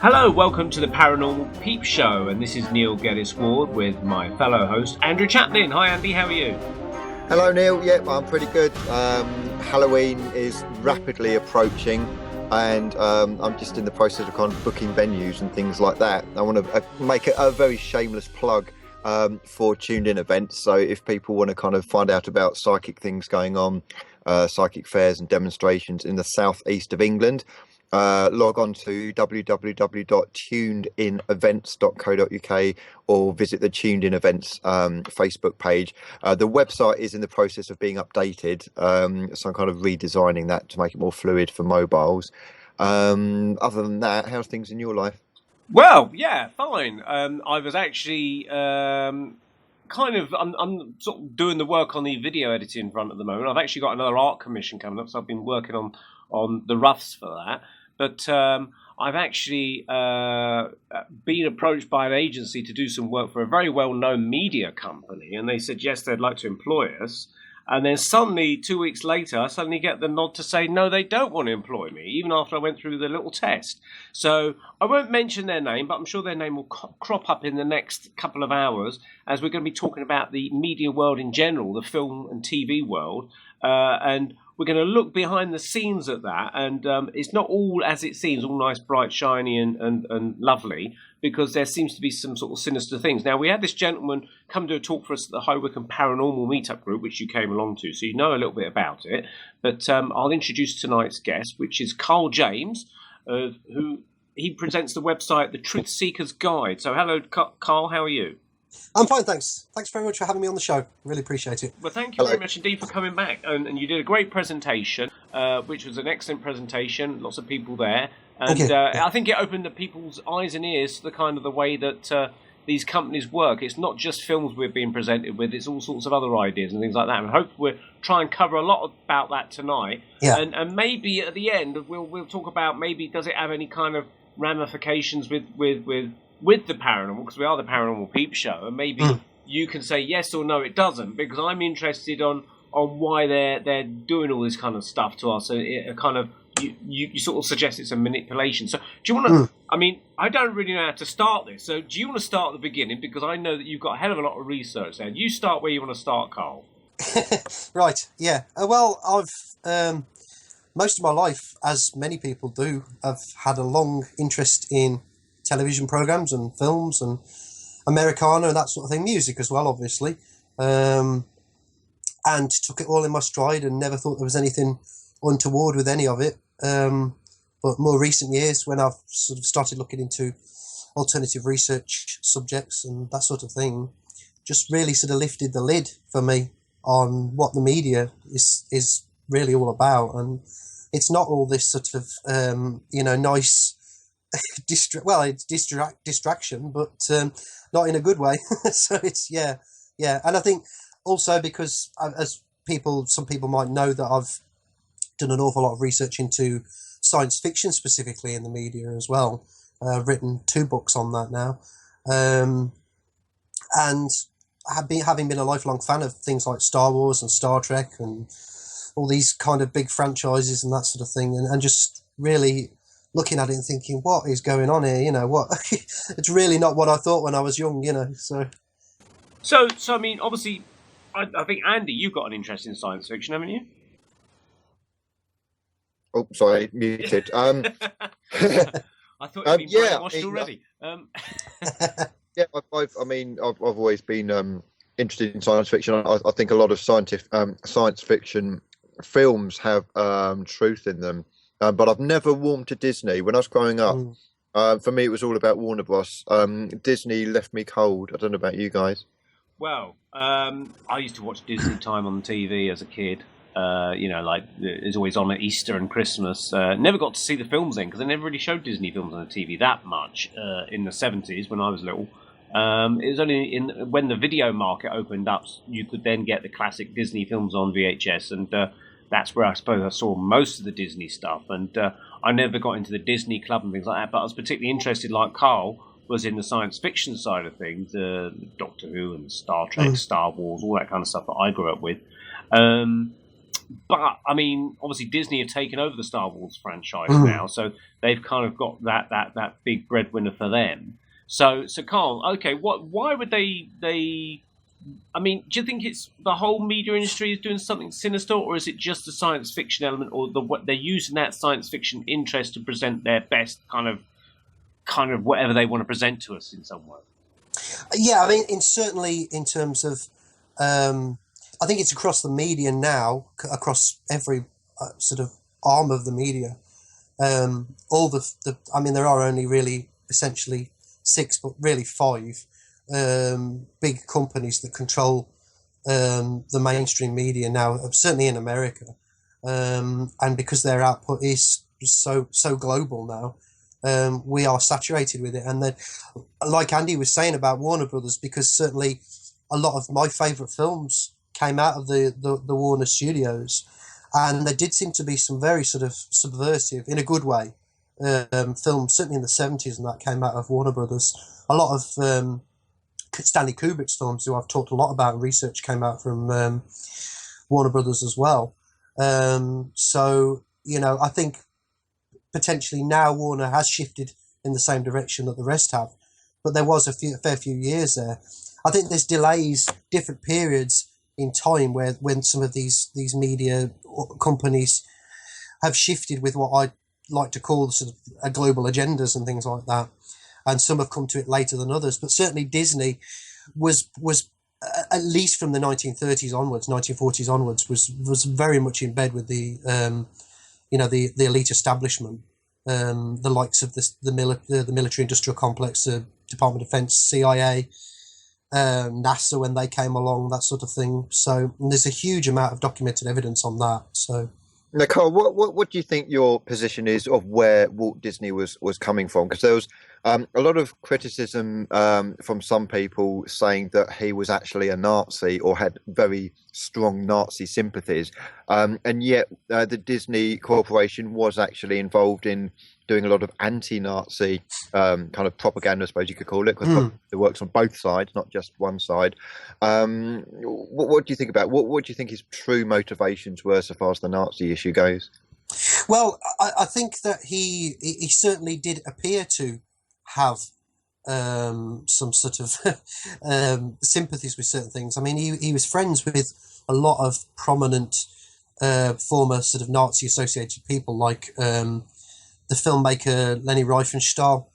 Hello, welcome to the Paranormal Peep Show, and this is Neil Geddes-Ward with my fellow host, Andrew Chaplin. Hi Andy, how are you? Hello Neil, yep, I'm pretty good. Halloween is rapidly approaching, and I'm just in the process of kind of booking venues and things like that. I want to make a very shameless plug for tuned in events. So if people want to kind of find out about psychic things going on, psychic fairs and demonstrations in the southeast of England, log on to www.tunedinevents.co.uk or visit the Tuned In Events Facebook page. The website is in the process of being updated, so I'm kind of redesigning that to make it more fluid for mobiles. Other than that, how's things in your life? Well, yeah, fine. I was actually I'm sort of doing the work on the video editing front at the moment. I've actually got another art commission coming up, so I've been working on the roughs for that. But I've actually been approached by an agency to do some work for a very well-known media company, and they said, yes, they'd like to employ us. And then suddenly, 2 weeks later, I suddenly get the nod to say, no, they don't want to employ me, even after I went through the little test. So I won't mention their name, but I'm sure their name will crop up in the next couple of hours, as we're going to be talking about the media world in general, the film and TV world, and we're going to look behind the scenes at that, and it's not all as it seems, all nice, bright, shiny and lovely, because there seems to be some sort of sinister things. Now, we had this gentleman come to a talk for us at the High Wycombe Paranormal Meetup group, which you came along to, so you know a little bit about it. But I'll introduce tonight's guest, which is Carl James, who he presents the website The Truth Seeker's Guide. So hello, Carl, how are you? I'm fine, thanks. Thanks very much for having me on the show. Really appreciate it. Well, thank you very much indeed for coming back. And you did a great presentation, which was an excellent presentation. Lots of people there. And I think it opened the people's eyes and ears to the kind of the way that these companies work. It's not just films we're being presented with. It's all sorts of other ideas and things like that. And I hope we'll try and cover a lot about that tonight. Yeah. And maybe at the end, we'll talk about maybe does it have any kind of ramifications with the paranormal, because we are the Paranormal Peep Show, and maybe you can say yes or no, it doesn't, because I'm interested on why they're doing all this kind of stuff to us. So it kind of you sort of suggest it's a manipulation. So do you want to? I mean, I don't really know how to start this. So do you want to start at the beginning, because I know that you've got a hell of a lot of research there. You start where you want to start, Carl. Right. Yeah. Well, I've most of my life, as many people do, I've had a long interest in television programs and films and Americana and that sort of thing, music as well, obviously, and took it all in my stride and never thought there was anything untoward with any of it. But more recent years, when I've sort of started looking into alternative research subjects and that sort of thing, just really sort of lifted the lid for me on what the media is really all about. And it's not all this sort of nice it's distraction, but not in a good way. So it's yeah, and I think also because some people might know that I've done an awful lot of research into science fiction, specifically in the media as well. I've written 2 books on that now, and having been a lifelong fan of things like Star Wars and Star Trek and all these kind of big franchises and that sort of thing, and just really looking at it and thinking, what is going on here? What? It's really not what I thought when I was young, So I mean, obviously, I think, Andy, you've got an interest in science fiction, haven't you? Oh, sorry, muted. I thought you'd been brainwashed already. I've always been interested in science fiction. I think a lot of science fiction films have truth in them. But I've never warmed to Disney. When I was growing up, for me, it was all about Warner Bros. Disney left me cold. I don't know about you guys. Well, I used to watch Disney Time on TV as a kid. Like it was always on at Easter and Christmas. Never got to see the films then, because they never really showed Disney films on the TV that much in the 70s when I was little. It was only when the video market opened up, you could then get the classic Disney films on VHS, and that's where I suppose I saw most of the Disney stuff. And I never got into the Disney Club and things like that, but I was particularly interested, like Carl, was in the science fiction side of things, Doctor Who and Star Trek, Star Wars, all that kind of stuff that I grew up with. But I mean, obviously Disney have taken over the Star Wars franchise now, so they've kind of got that big breadwinner for them. So Carl, okay, why would they? I mean, do you think it's the whole media industry is doing something sinister, or is it just the science fiction element, or what they're using that science fiction interest to present their best kind of whatever they want to present to us in some way? Yeah, I mean, certainly in terms of, I think it's across the media now, across every sort of arm of the media. All I mean, there are only really essentially 6, but really 5 big companies that control the mainstream media now, certainly in America, and because their output is so global now. We are saturated with it, and then, like Andy was saying about Warner Brothers, because certainly a lot of my favourite films came out of the Warner Studios, and there did seem to be some very sort of subversive, in a good way, films, certainly in the 70s, and that came out of Warner Brothers. A lot of Stanley Kubrick's films, who I've talked a lot about in research, came out from Warner Brothers as well. So, I think potentially now Warner has shifted in the same direction that the rest have, but there was a fair few years there. I think there's delays, different periods in time when some of these media companies have shifted with what I like to call sort of global agendas and things like that, and some have come to it later than others. But certainly Disney was at least from the 1930s onwards, 1940s onwards, was very much in bed with the the elite establishment, the likes of the military industrial complex, the Department of Defense, CIA, NASA when they came along, that sort of thing. So there's a huge amount of documented evidence on that. So, Nicole, what do you think your position is of where Walt Disney was coming from? Because there was a lot of criticism from some people saying that he was actually a Nazi or had very strong Nazi sympathies, and yet the Disney Corporation was actually involved in doing a lot of anti-Nazi kind of propaganda, I suppose you could call it, because it works on both sides, not just one side. What do you think about what do you think his true motivations were so far as the Nazi issue goes? Well, I think that he certainly did appear to have some sort of sympathies with certain things. I mean, he was friends with a lot of prominent former sort of Nazi associated people, like the filmmaker Leni Riefenstahl,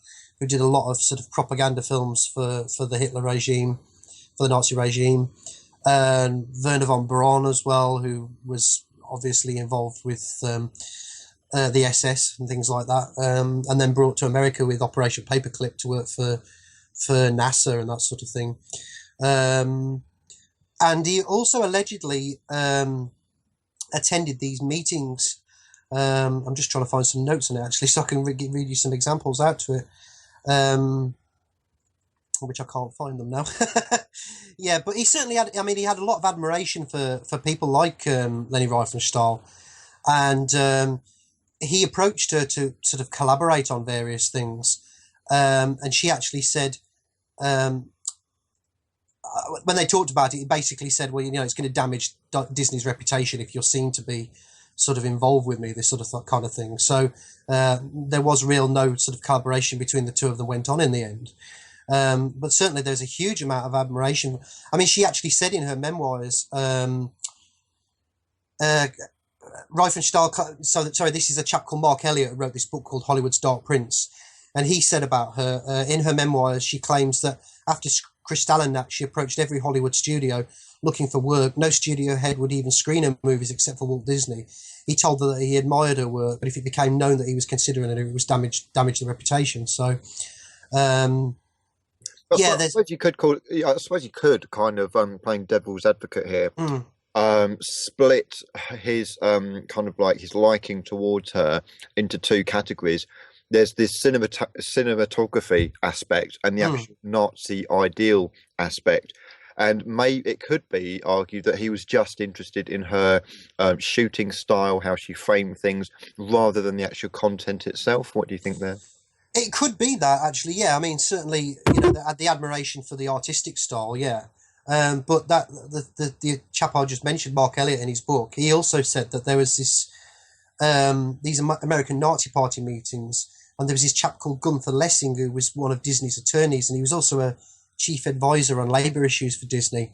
who did a lot of sort of propaganda films for the Hitler regime, for the Nazi regime, and Werner von Braun as well, who was obviously involved with the SS and things like that, and then brought to America with Operation Paperclip to work for NASA and that sort of thing. And he also allegedly attended these meetings. I'm just trying to find some notes on it, actually, so I can read you some examples out to it, which I can't find them now. Yeah, but he certainly had, I mean, he had a lot of admiration for people like Leni Riefenstahl, and he approached her to sort of collaborate on various things, and she actually said, when they talked about it, he basically said, well, it's going to damage Disney's reputation if you're seen to be sort of involved with me, this sort of kind of thing. So there was no sort of collaboration between the two of them went on in the end. But certainly there's a huge amount of admiration. I mean, she actually said in her memoirs, Riefenstahl, sorry, this is a chap called Mark Elliott who wrote this book called Hollywood's Dark Prince, and he said about her, in her memoirs, she claims that after Kristallnacht, she approached every Hollywood studio looking for work. No studio head would even screen her movies except for Walt Disney. He told her that he admired her work, but if it became known that he was considering it, it was damage the reputation. So, I suppose you could kind of playing devil's advocate here. Split his kind of like his liking towards her into two categories. There's this cinematography aspect and the actual Nazi ideal aspect. And it could be argued that he was just interested in her shooting style, how she framed things, rather than the actual content itself. What do you think there? It could be that, actually, yeah. I mean, certainly, the admiration for the artistic style, yeah. But that the chap I just mentioned, Mark Elliott, in his book, he also said that there was these American Nazi Party meetings, and there was this chap called Gunther Lessing, who was one of Disney's attorneys, and he was also a chief advisor on labour issues for Disney.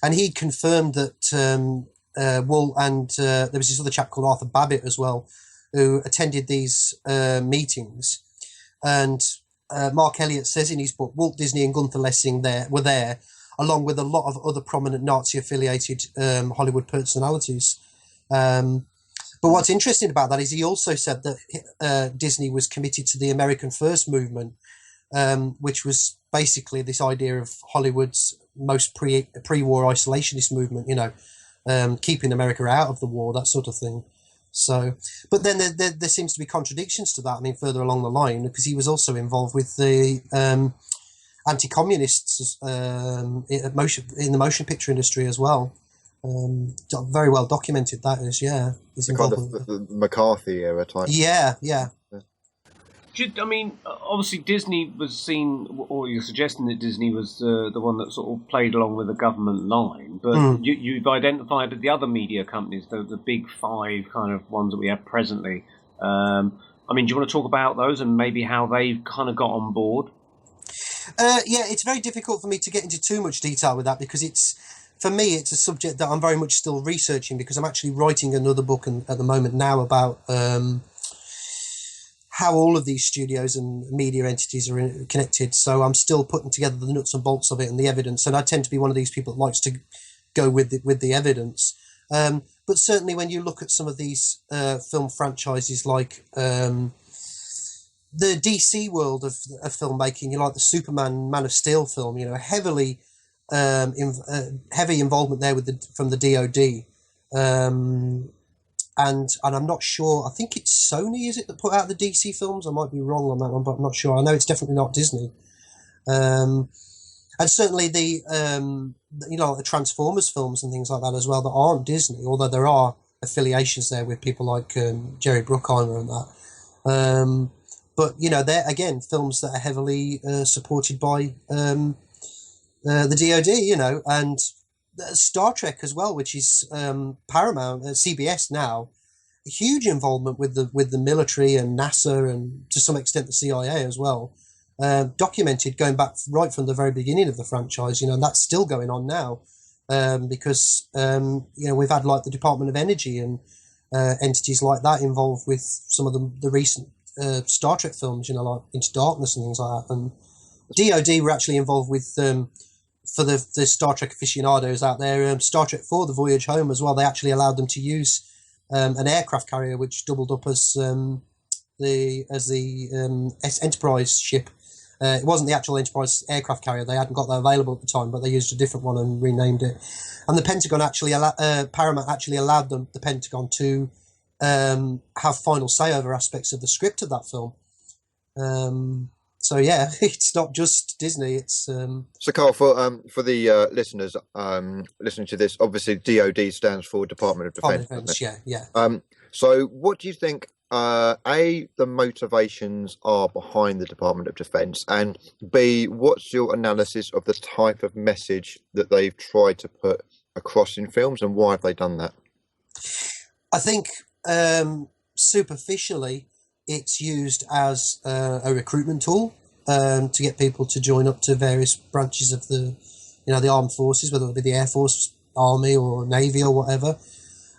And he confirmed that Wool and there was this other chap called Arthur Babbitt as well, who attended these meetings. And Mark Elliott says in his book, Walt Disney and Gunther Lessing were there, along with a lot of other prominent Nazi-affiliated Hollywood personalities. But what's interesting about that is he also said that Disney was committed to the American First movement, which was basically this idea of Hollywood's most pre-war isolationist movement, keeping America out of the war, that sort of thing. So, but then there seems to be contradictions to that. I mean, further along the line, because he was also involved with the anti-communists in the motion picture industry as well. Very well documented, that is, yeah. He's involved with the McCarthy era type. Yeah. I mean, obviously Disney was seen, or you're suggesting that Disney was the one that sort of played along with the government line, but you've identified the other media companies, the big five kind of ones that we have presently. I mean, do you want to talk about those and maybe how they've kind of got on board? Yeah, it's very difficult for me to get into too much detail with that, because for me, it's a subject that I'm very much still researching, because I'm actually writing another book at the moment now about how all of these studios and media entities are connected. So I'm still putting together the nuts and bolts of it and the evidence. And I tend to be one of these people that likes to go with the evidence. But certainly when you look at some of these film franchises like the DC world of filmmaking, like the Superman, Man of Steel film, heavy involvement there from the DOD. And I'm not sure, I think it's Sony, is it, that put out the DC films? I might be wrong on that one, but I'm not sure. I know it's definitely not Disney. And certainly the Transformers films and things like that as well that aren't Disney, although there are affiliations there with people like Jerry Bruckheimer and that. But, they're, again, films that are heavily supported by the DOD, and Star Trek as well, which is Paramount, CBS now, a huge involvement with the military and NASA and to some extent the CIA as well, documented going back right from the very beginning of the franchise, and that's still going on now, because we've had like the Department of Energy and entities like that involved with some of the recent Star Trek films, like Into Darkness and things like that, and DOD were actually involved with for the Star Trek aficionados out there, Star Trek 4, The Voyage Home as well. They actually allowed them to use an aircraft carrier which doubled up as the Enterprise ship. It wasn't the actual Enterprise aircraft carrier. They hadn't got that available at the time, but they used a different one and renamed it. And the Pentagon actually, Paramount actually allowed the Pentagon to have final say over aspects of the script of that film. So yeah, it's not just Disney. It's So Carl, for the listeners listening to this, obviously DOD stands for Department of Defense. Yeah. So what do you think? A, the motivations are behind the Department of Defense, and B, what's your analysis of the type of message that they've tried to put across in films, and why have they done that? I think superficially, it's used as a recruitment tool to get people to join up to various branches of the armed forces, whether it be the Air Force, Army, or Navy, or whatever.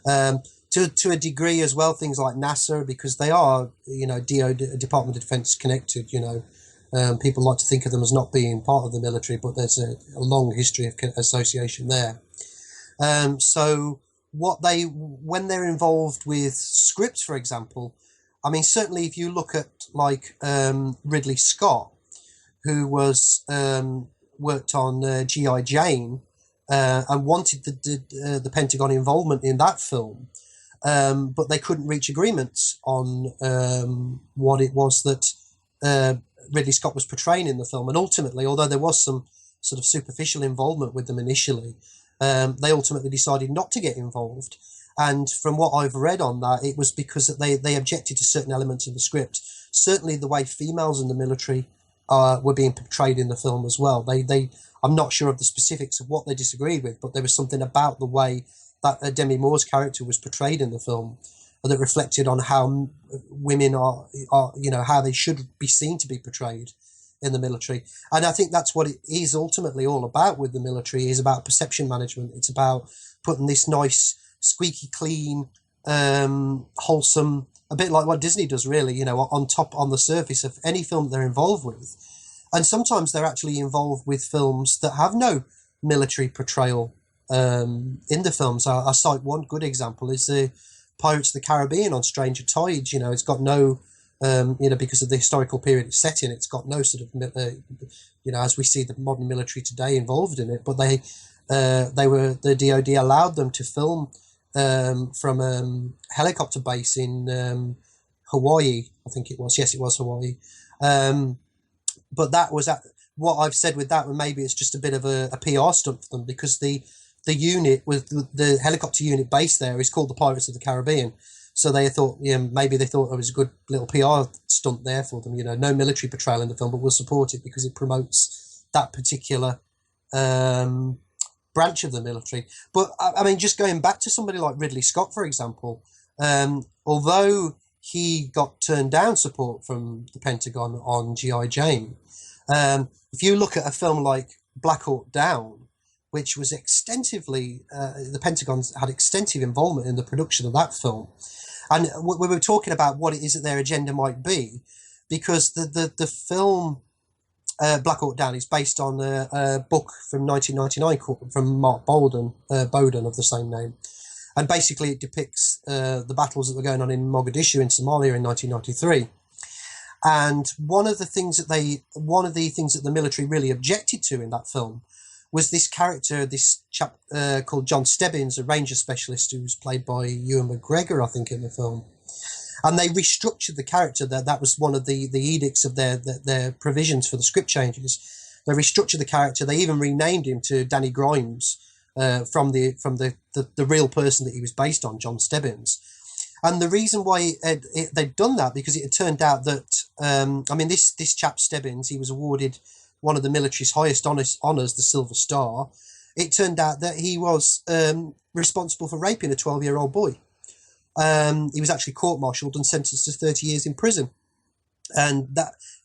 To a degree as well, things like NASA, because they are, Department of Defense connected. People like to think of them as not being part of the military, but there's a long history of association there. So when they're involved with scripts, for example, I mean, certainly if you look at like Ridley Scott, who was worked on G.I. Jane and wanted the Pentagon involvement in that film, but they couldn't reach agreements on what it was that Ridley Scott was portraying in the film. And ultimately, although there was some sort of superficial involvement with them initially, they ultimately decided not to get involved. And from what I've read on that, it was because they objected to certain elements of the script. Certainly the way females in the military were being portrayed in the film as well. I I'm not sure of the specifics of what they disagreed with, but there was something about the way that Demi Moore's character was portrayed in the film that reflected on how women are, how they should be seen to be portrayed in the military. And I think that's what it is ultimately all about with the military, is about perception management. It's about putting this nice, squeaky clean, wholesome, a bit like what Disney does really, on the surface of any film that they're involved with. And sometimes they're actually involved with films that have no military portrayal in the films. I cite one good example is the Pirates of the Caribbean on Stranger Tides. It's got no, because of the historical period it's set in, it's got no sort of, as we see the modern military today involved in it. But the DoD allowed them to film from a helicopter base in Hawaii, I think it was. Yes, it was Hawaii. But that was what I've said with that. Maybe it's just a bit of a PR stunt for them, because the unit with the helicopter unit based there is called the Pirates of the Caribbean. So they thought, maybe they thought it was a good little PR stunt there for them. No military portrayal in the film, but we'll support it because it promotes that particular branch of the military. But I mean, just going back to somebody like Ridley Scott, for example, although he got turned down support from the Pentagon on G.I. Jane, if you look at a film like Black Hawk Down, which was extensively, the Pentagon had extensive involvement in the production of that film. And we were talking about what it is that their agenda might be, because the film Black Hawk Down is based on a book from 1999 from Mark Bowden of the same name. And basically it depicts the battles that were going on in Mogadishu in Somalia in 1993. And one of the things that the military really objected to in that film was this character, this chap called John Stebbins, a ranger specialist who was played by Ewan McGregor, I think, in the film. And they restructured the character. That was one of the edicts of their provisions for the script changes. They restructured the character. They even renamed him to Danny Grimes from the real person that he was based on, John Stebbins. And the reason why they'd done that, because it had turned out that, this chap Stebbins, he was awarded one of the military's highest honours, the Silver Star. It turned out that he was responsible for raping a 12-year-old boy. He was actually court-martialed and sentenced to 30 years in prison. And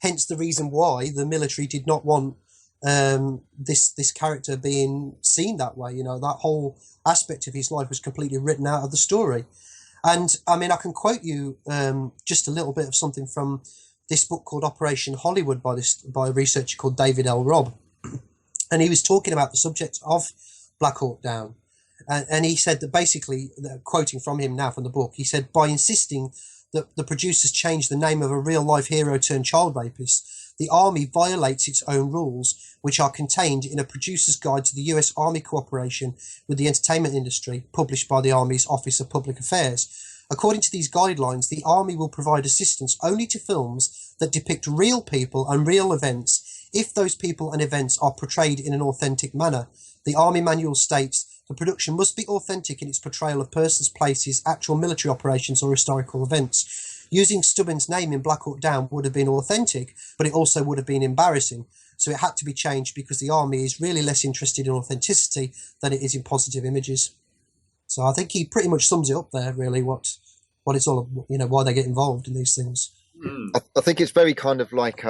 hence the reason why the military did not want this character being seen that way. That whole aspect of his life was completely written out of the story. And I mean, I can quote you just a little bit of something from this book called Operation Hollywood by a researcher called David L. Robb. And he was talking about the subject of Black Hawk Down. And he said that basically, quoting from him now from the book, he said, by insisting that the producers change the name of a real-life hero turned child rapist, the Army violates its own rules, which are contained in a producer's guide to the US Army cooperation with the entertainment industry, published by the Army's Office of Public Affairs. According to these guidelines, the Army will provide assistance only to films that depict real people and real events if those people and events are portrayed in an authentic manner. The Army Manual states the production must be authentic in its portrayal of persons, places, actual military operations or historical events. Using Stubbins' name in Black Hawk Down would have been authentic, but it also would have been embarrassing. So it had to be changed because the Army is really less interested in authenticity than it is in positive images. So I think he pretty much sums it up there, really, what it's all, why they get involved in these things. I think it's very kind of like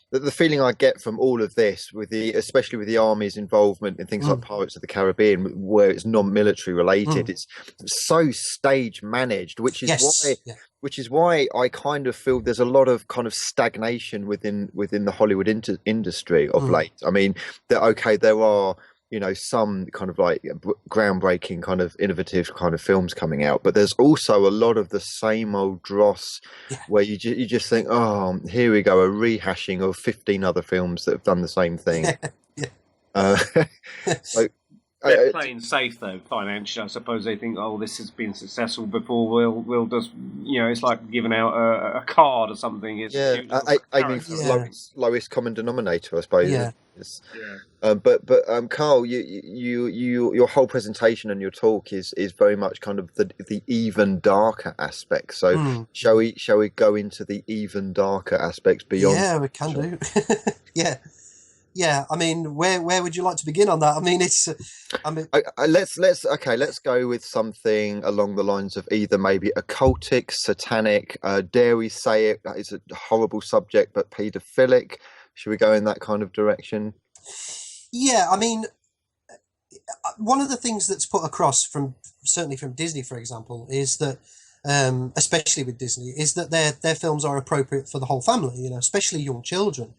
the feeling I get from all of this, especially with the Army's involvement in things like Pirates of the Caribbean, where it's non-military related, it's so stage managed, which is why I kind of feel there's a lot of kind of stagnation within the Hollywood industry of late. I mean, there are some kind of like groundbreaking kind of innovative kind of films coming out, but there's also a lot of the same old dross where you just think, oh, here we go, a rehashing of 15 other films that have done the same thing. So they're playing safe though financially. I suppose they think, oh, this has been successful before, we'll just, it's like giving out a card or something. It's aiming for lowest common denominator, I suppose. But Carl, your whole presentation and your talk is very much kind of the even darker aspect. So shall we go into the even darker aspects beyond? Yeah, we can do. yeah, I mean, where would you like to begin on that? I mean, it's, I mean, Let's go with something along the lines of either maybe occultic, satanic. Dare we say it? That is a horrible subject, but paedophilic. Should we go in that kind of direction? yeah, I mean, one of the things that's put across from certainly from Disney, for example, is that especially with Disney, is that their films are appropriate for the whole family, you know, especially young children.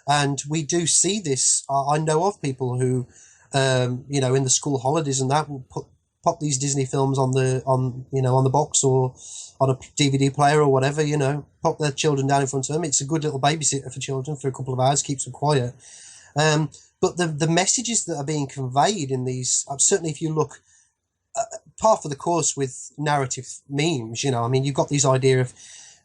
And we do see this. I know of people who, you know, in the school holidays and that will pop these Disney films on the box or on a DVD player or whatever, you know, pop their children down in front of them. It's a good little babysitter for children for a couple of hours, keeps them quiet. But the messages that are being conveyed in these, certainly if you look par for the course with narrative memes, you know, I mean, you've got this idea of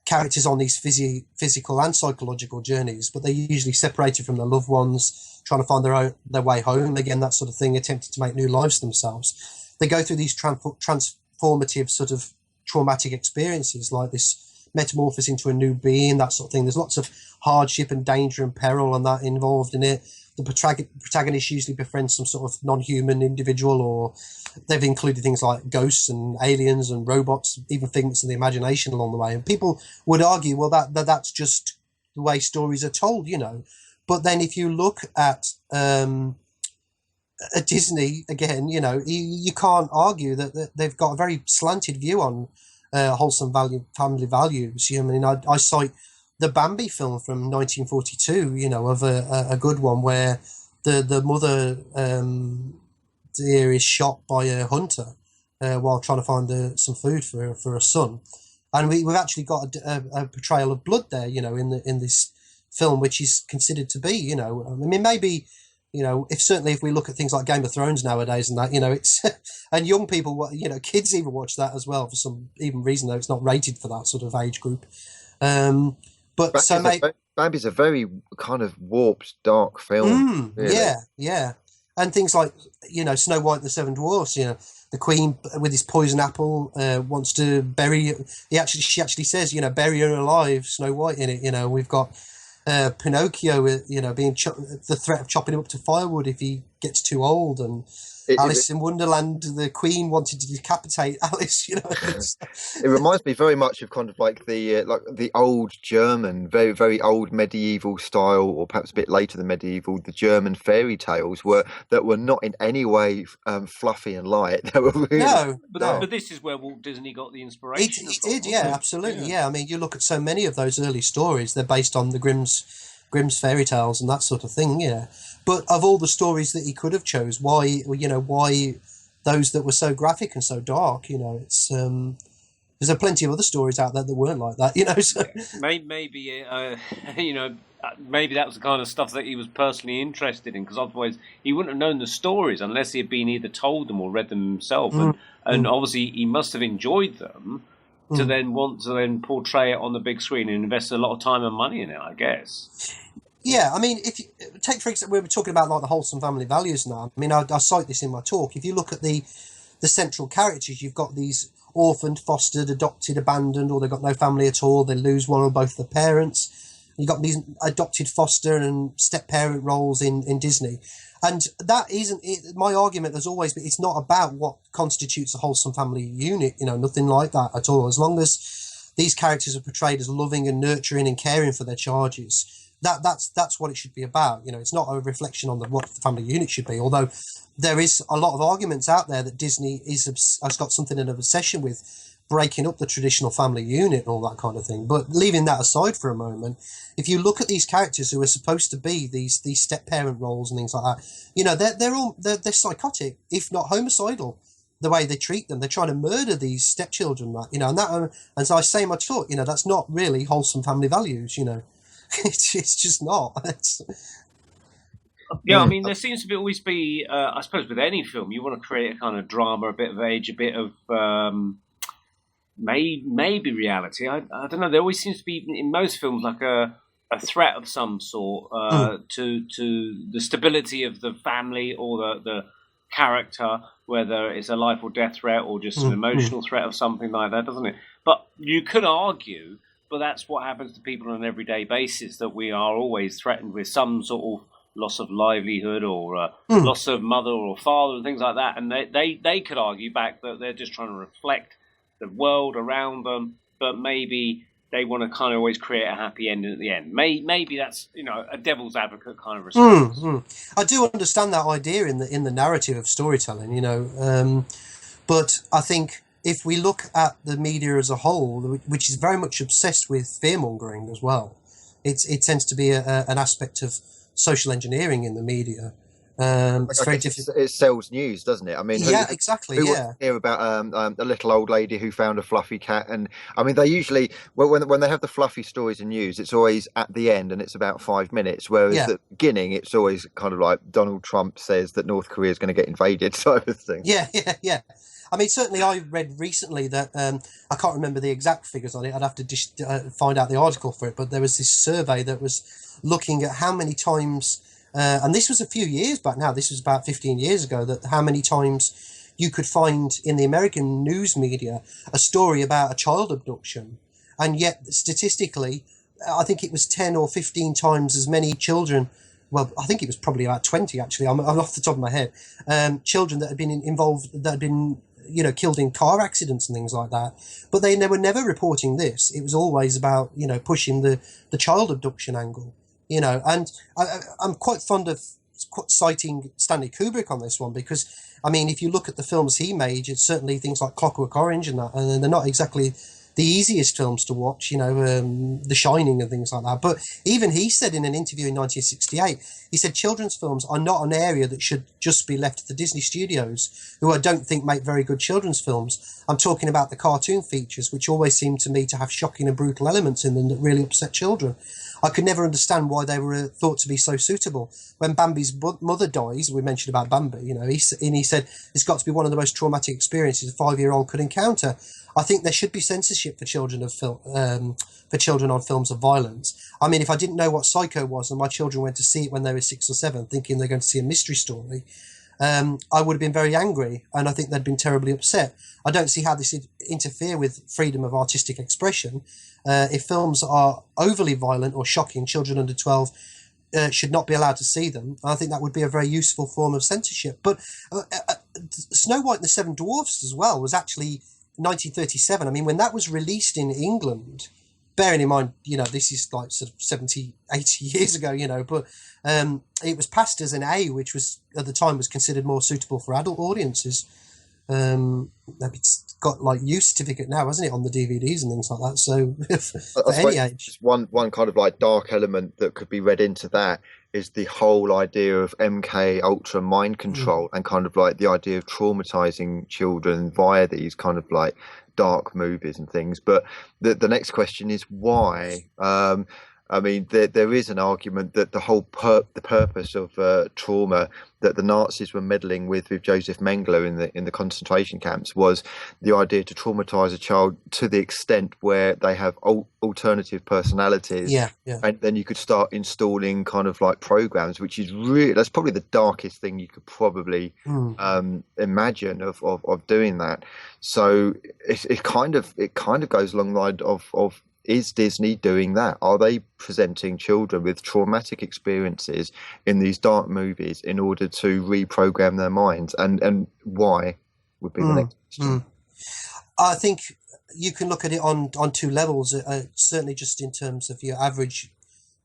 characters on these physical and psychological journeys, but they're usually separated from their loved ones, trying to find their way home, again, that sort of thing, attempting to make new lives themselves. They go through these transformative sort of traumatic experiences, like this metamorphosis into a new being, that sort of thing. There's lots of hardship and danger and peril and that involved in it. The protagonist usually befriends some sort of non-human individual, or they've included things like ghosts and aliens and robots, even figments of the imagination along the way. And people would argue, well, that's just the way stories are told, you know. But then if you look at Disney, again, you know, you can't argue that they've got a very slanted view on wholesome family values. You know, I mean, I cite the Bambi film from 1942, you know, of a good one where the mother deer is shot by a hunter while trying to find some food for a son, and we've actually got a portrayal of blood there, you know, in this film, which is considered to be, you know, I mean, maybe, you know, if we look at things like Game of Thrones nowadays and that, you know, it's and young people, you know, kids even watch that as well for some even reason, though it's not rated for that sort of age group. But Bambi's a very kind of warped, dark film. Really. Yeah. And things like, you know, Snow White and the Seven Dwarfs, you know, the Queen with his poison apple wants to bury. She actually says, you know, bury her alive, Snow White in it. You know, we've got Pinocchio, you know, being the threat of chopping him up to firewood if he gets too old, and Alice in Wonderland, the Queen wanted to decapitate Alice. You know, it reminds me very much of kind of like the old German, very very old medieval style, or perhaps a bit later than medieval, the German fairy tales that were not in any way fluffy and light. They were really but this is where Walt Disney got the inspiration. He did, yeah, absolutely, yeah. I mean, you look at so many of those early stories; they're based on the Grimm's fairy tales and that sort of thing, yeah. But of all the stories that he could have chose, why those that were so graphic and so dark? You know, it's there's plenty of other stories out there that weren't like that. You know, so maybe you know, maybe that was the kind of stuff that he was personally interested in, because otherwise he wouldn't have known the stories unless he had been either told them or read them himself. And obviously he must have enjoyed them to then want to then portray it on the big screen and invest a lot of time and money in it, I guess. Yeah, I mean, if you take, for example, we were talking about like the wholesome family values now. I mean, I cite this in my talk. If you look at the central characters, you've got these orphaned, fostered, adopted, abandoned, or they've got no family at all. They lose one or both their parents. You've got these adopted, foster, and step-parent roles in Disney. And that isn't it. My argument has always been, it's not about what constitutes a wholesome family unit, you know, nothing like that at all. As long as these characters are portrayed as loving and nurturing and caring for their charges, that's what it should be about. You know, it's not a reflection on what the family unit should be, although there is a lot of arguments out there that Disney has got something in an obsession with breaking up the traditional family unit and all that kind of thing. But leaving that aside for a moment, if you look at these characters who are supposed to be these step-parent roles and things like that, you know, they're psychotic, if not homicidal, the way they treat them. They're trying to murder these stepchildren, you know, and so I say in my talk, you know, that's not really wholesome family values, you know. It's just not. Yeah, I mean, there seems to always be, I suppose with any film, you want to create a kind of drama, a bit of age, a bit of maybe reality. I don't know. There always seems to be, in most films, like a threat of some sort to the stability of the family or the character, whether it's a life or death threat or just an emotional threat of something like that, doesn't it? But you could argue, but that's what happens to people on an everyday basis, that we are always threatened with some sort of loss of livelihood or loss of mother or father and things like that. And they could argue back that they're just trying to reflect the world around them, but maybe they want to kind of always create a happy ending at the end. Maybe that's, a devil's advocate kind of response. I do understand that idea in the narrative of storytelling, but I think if we look at the media as a whole, which is very much obsessed with fear-mongering as well, it tends to be an aspect of social engineering in the media. It's very difficult. It sells news, doesn't it? I mean, exactly. Who wants to hear about a little old lady who found a fluffy cat? And I mean, they usually, when they have the fluffy stories in news, it's always at the end and it's about 5 minutes. Whereas at the beginning, it's always kind of like Donald Trump says that North Korea is going to get invaded, type of thing. Yeah. I mean, certainly I read recently that, I can't remember the exact figures on it, I'd have to find out the article for it, but there was this survey that was looking at how many times, and this was a few years back now, this was about 15 years ago, that how many times you could find in the American news media a story about a child abduction, and yet statistically, I think it was 10 or 15 times as many children. Well, I think it was probably about 20, actually. I'm off the top of my head. Children that had been involved, that had been, killed in car accidents and things like that. But they were never reporting this. It was always about, pushing the child abduction angle, And I'm quite fond of citing Stanley Kubrick on this one because, I mean, if you look at the films he made, it's certainly things like Clockwork Orange and that, and they're not exactly the easiest films to watch, The Shining and things like that. But even he said in an interview in 1968, he said children's films are not an area that should just be left to the Disney studios, who I don't think make very good children's films. I'm talking about the cartoon features, which always seem to me to have shocking and brutal elements in them that really upset children. I could never understand why they were thought to be so suitable. When Bambi's mother dies, we mentioned about Bambi, he said it's got to be one of the most traumatic experiences a 5-year-old could encounter. I think there should be censorship for children for children on films of violence. I mean, if I didn't know what Psycho was and my children went to see it when they were 6 or 7, thinking they're going to see a mystery story, I would have been very angry, and I think they'd been terribly upset. I don't see how this would interfere with freedom of artistic expression. If films are overly violent or shocking, children under 12 should not be allowed to see them. I think that would be a very useful form of censorship. But Snow White and the Seven Dwarfs as well was actually 1937. I mean, when that was released in England, bearing in mind, this is like sort of 70, 80 years ago, but it was passed as an A, which was at the time was considered more suitable for adult audiences. It's got like U certificate now, hasn't it, on the DVDs and things like that. So for any age, one kind of like dark element that could be read into that is the whole idea of MK Ultra mind control and kind of like the idea of traumatizing children via these kind of like dark movies and things. But the next question is why. I mean, there is an argument that the whole the purpose of trauma that the Nazis were meddling with Joseph Mengele in the concentration camps was the idea to traumatize a child to the extent where they have alternative personalities. Yeah. And then you could start installing kind of like programs, which is really, that's probably the darkest thing you could probably imagine of doing that. So it kind of goes along the line of is Disney doing that? Are they presenting children with traumatic experiences in these dark movies in order to reprogram their minds? And why would be the next question. I think you can look at it on two levels. Certainly just in terms of your average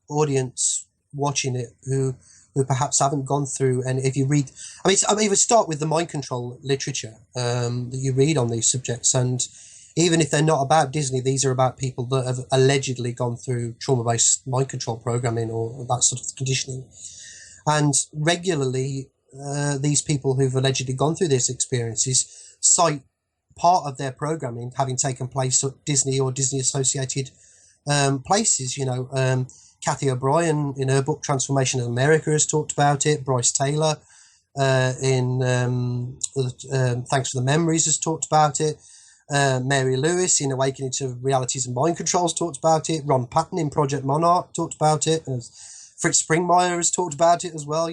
audience watching it who perhaps haven't gone through, and if you read, I mean, we start with the mind control literature that you read on these subjects, and even if they're not about Disney, these are about people that have allegedly gone through trauma-based mind control programming or that sort of conditioning. And regularly, these people who've allegedly gone through these experiences cite part of their programming having taken place at Disney or Disney-associated places. Kathy O'Brien, in her book Transformation of America, has talked about it. Bryce Taylor, in Thanks for the Memories, has talked about it. Mary Lewis in Awakening to Realities and Mind Controls talked about it. Ron Patton in Project Monarch talked about it. Fritz Springmeier has talked about it as well,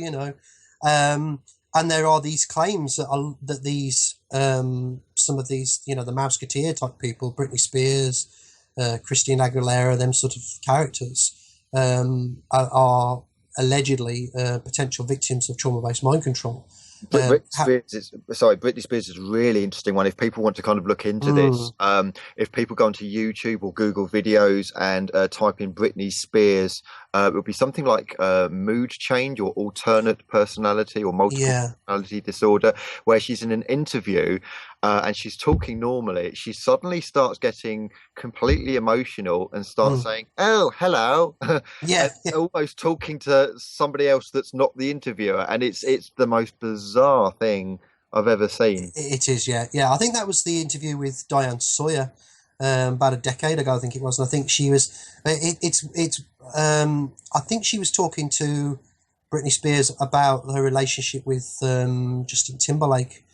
And there are these claims that these some of these, the Mouseketeer type people, Britney Spears, Christina Aguilera, them sort of characters, are allegedly potential victims of trauma-based mind control. But Britney Spears is a really interesting one. If people want to kind of look into this, if people go onto YouTube or Google videos and type in Britney Spears, it would be something like mood change or alternate personality or multiple personality disorder, where she's in an interview and she's talking normally. She suddenly starts getting completely emotional and starts saying, "Oh, hello," almost talking to somebody else that's not the interviewer, and it's the most bizarre thing I've ever seen. It is, yeah. I think that was the interview with Diane Sawyer about a decade ago, I think it was, and I think she was. I think she was talking to Britney Spears about her relationship with Justin Timberlake,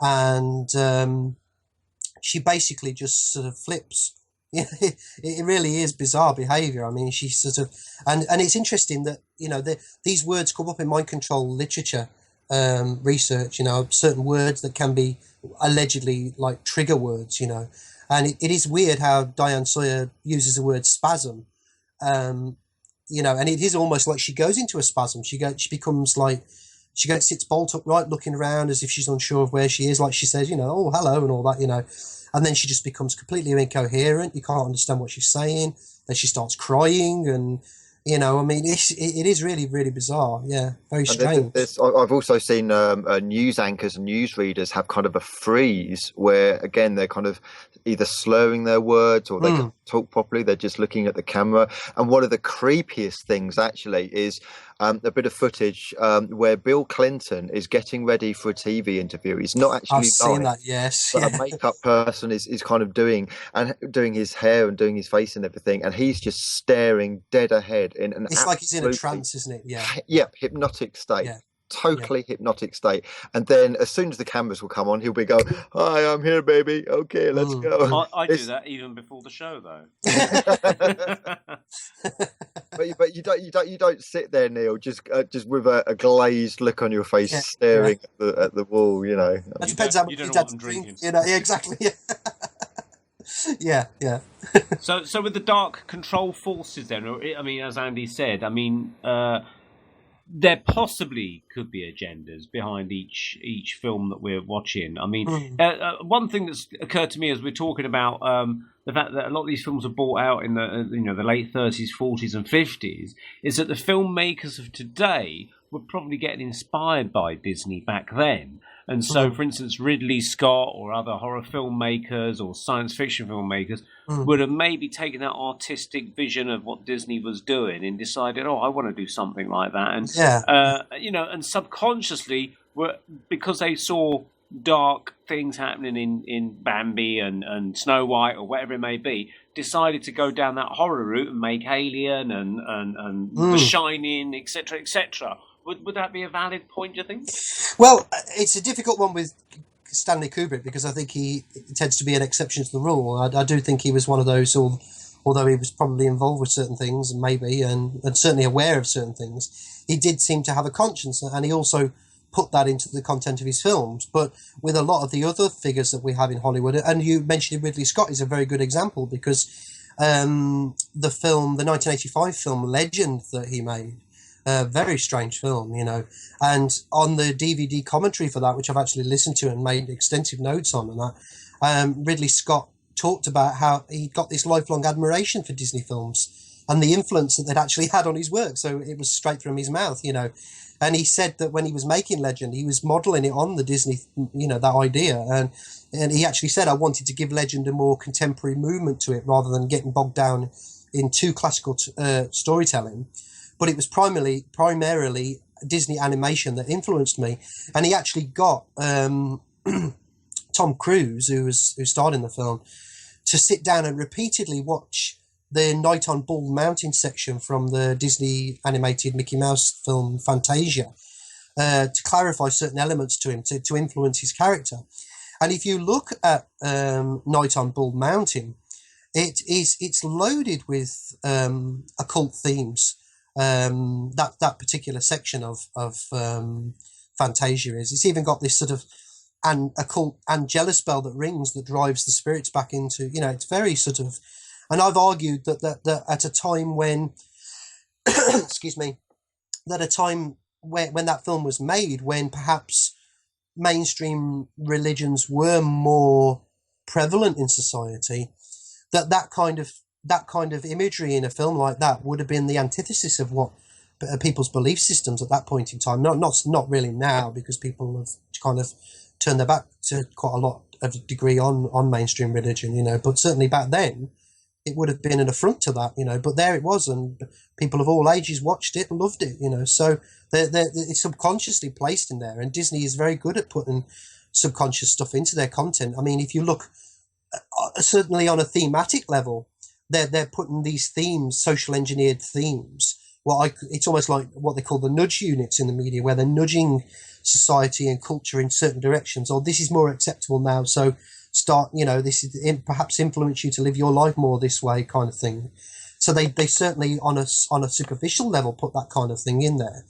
and she basically just sort of flips. It really is bizarre behaviour. I mean, she sort of, and it's interesting that these words come up in mind control literature research. Certain words that can be allegedly like trigger words. And it is weird how Diane Sawyer uses the word spasm. And it is almost like she goes into a spasm. She becomes like, sits bolt upright, looking around as if she's unsure of where she is. Like she says, "Oh, hello," and all that, and then she just becomes completely incoherent. You can't understand what she's saying. Then she starts crying, and I mean, it is really, really bizarre. Yeah, very strange. I've also seen news anchors and newsreaders have kind of a freeze where, again, they're kind of either slurring their words or they can't talk properly. They're just looking at the camera. And one of the creepiest things, actually, is a bit of footage where Bill Clinton is getting ready for a TV interview. He's not actually seen that, yes. But a makeup person is kind of doing his hair and doing his face and everything, and he's just staring dead ahead in an It's like he's in a trance, isn't it? Yeah, hypnotic state. Yeah. Totally hypnotic state. And then as soon as the cameras will come on, he'll be go, "Hi, I'm here, baby. Okay, let's go." I do that even before the show, though. but you don't sit there, Neil, just with a glazed look on your face, staring at the wall. That depends how much your dad's drinking. Yeah, exactly. Yeah. So with the dark control forces, then, I mean, as Andy said, I mean, there possibly could be agendas behind each film that we're watching. I mean, one thing that's occurred to me as we're talking about the fact that a lot of these films are brought out in the late 30s, 40s, and 50s is that the filmmakers of today were probably getting inspired by Disney back then. And so, for instance, Ridley Scott or other horror filmmakers or science fiction filmmakers would have maybe taken that artistic vision of what Disney was doing and decided, "Oh, I want to do something like that." And and subconsciously, because they saw dark things happening in Bambi and Snow White or whatever it may be, decided to go down that horror route and make Alien and The Shining, etc., etc. Would that be a valid point, do you think? Well, it's a difficult one with Stanley Kubrick because I think he tends to be an exception to the rule. I do think he was one of those, although he was probably involved with certain things and certainly aware of certain things, he did seem to have a conscience, and he also put that into the content of his films. But with a lot of the other figures that we have in Hollywood, and you mentioned Ridley Scott is a very good example because the 1985 film Legend that he made, a very strange film, and on the DVD commentary for that, which I've actually listened to and made extensive notes on, and that Ridley Scott talked about how he got this lifelong admiration for Disney films and the influence that they'd actually had on his work. So it was straight from his mouth, and he said that when he was making Legend, he was modeling it on the Disney, that idea, and he actually said, "I wanted to give Legend a more contemporary movement to it rather than getting bogged down in too classical storytelling." But it was primarily Disney animation that influenced me. And he actually got Tom Cruise, who starred in the film, to sit down and repeatedly watch the Night on Bald Mountain section from the Disney animated Mickey Mouse film Fantasia to clarify certain elements to him, to influence his character. And if you look at Night on Bald Mountain, it's loaded with occult themes. That particular section of Fantasia is. It's even got this sort of occult Angela spell that rings that drives the spirits back into. It's very sort of. And I've argued that at a time when, excuse me, at a time when that film was made, when perhaps mainstream religions were more prevalent in society, that kind of imagery in a film like that would have been the antithesis of what people's belief systems at that point in time. Not really now, because people have kind of turned their back to quite a lot of a degree on mainstream religion, you know. But certainly back then, it would have been an affront to that, you know. But there it was, and people of all ages watched it and loved it, you know. So it's subconsciously placed in there, and Disney is very good at putting subconscious stuff into their content. I mean, if you look, certainly on a thematic level, they're putting these themes, social engineered themes. It's almost like what they call the nudge units in the media, where they're nudging society and culture in certain directions. Or this is more acceptable now, so start, you know, this is perhaps influence you to live your life more this way, kind of thing. So they certainly on a superficial level put that kind of thing in there,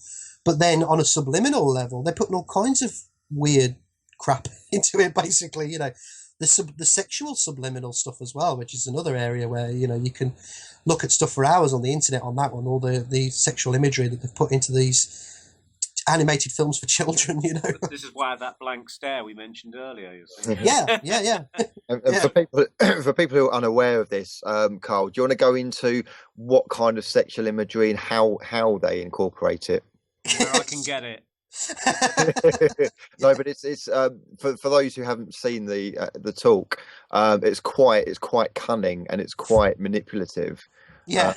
but then on a subliminal level they're putting all kinds of weird crap into it, basically, you know. The sexual subliminal stuff as well, which is another area where, you know, you can look at stuff for hours on the internet on that one, all the sexual imagery that they've put into these animated films for children, you know. This is why that blank stare we mentioned earlier. You see. Yeah. For people who are unaware of this, Carl, do you want to go into what kind of sexual imagery and how they incorporate it? Where I can get it. No, but it's for those who haven't seen the talk, it's quite cunning and it's quite manipulative. Yeah.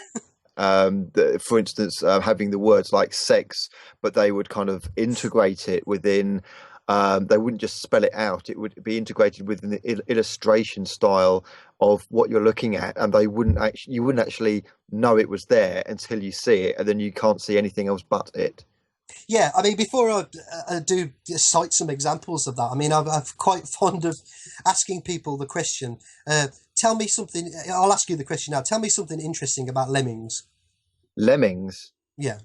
For instance, having the words like sex, but they would kind of integrate it within. They wouldn't just spell it out; it would be integrated within the illustration style of what you're looking at, and you wouldn't actually know it was there until you see it, and then you can't see anything else but it. Yeah, I mean, before I do cite some examples of that, I mean, I'm quite fond of asking people the question, tell me something, I'll ask you the question now, tell me something interesting about lemmings. Lemmings? Yeah.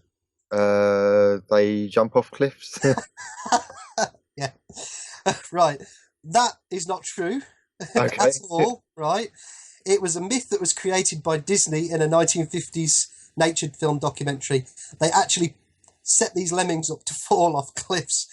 They jump off cliffs. Yeah. Right. That is not true Okay. at all, right? It was a myth that was created by Disney in a 1950s nature film documentary. They actually set these lemmings up to fall off cliffs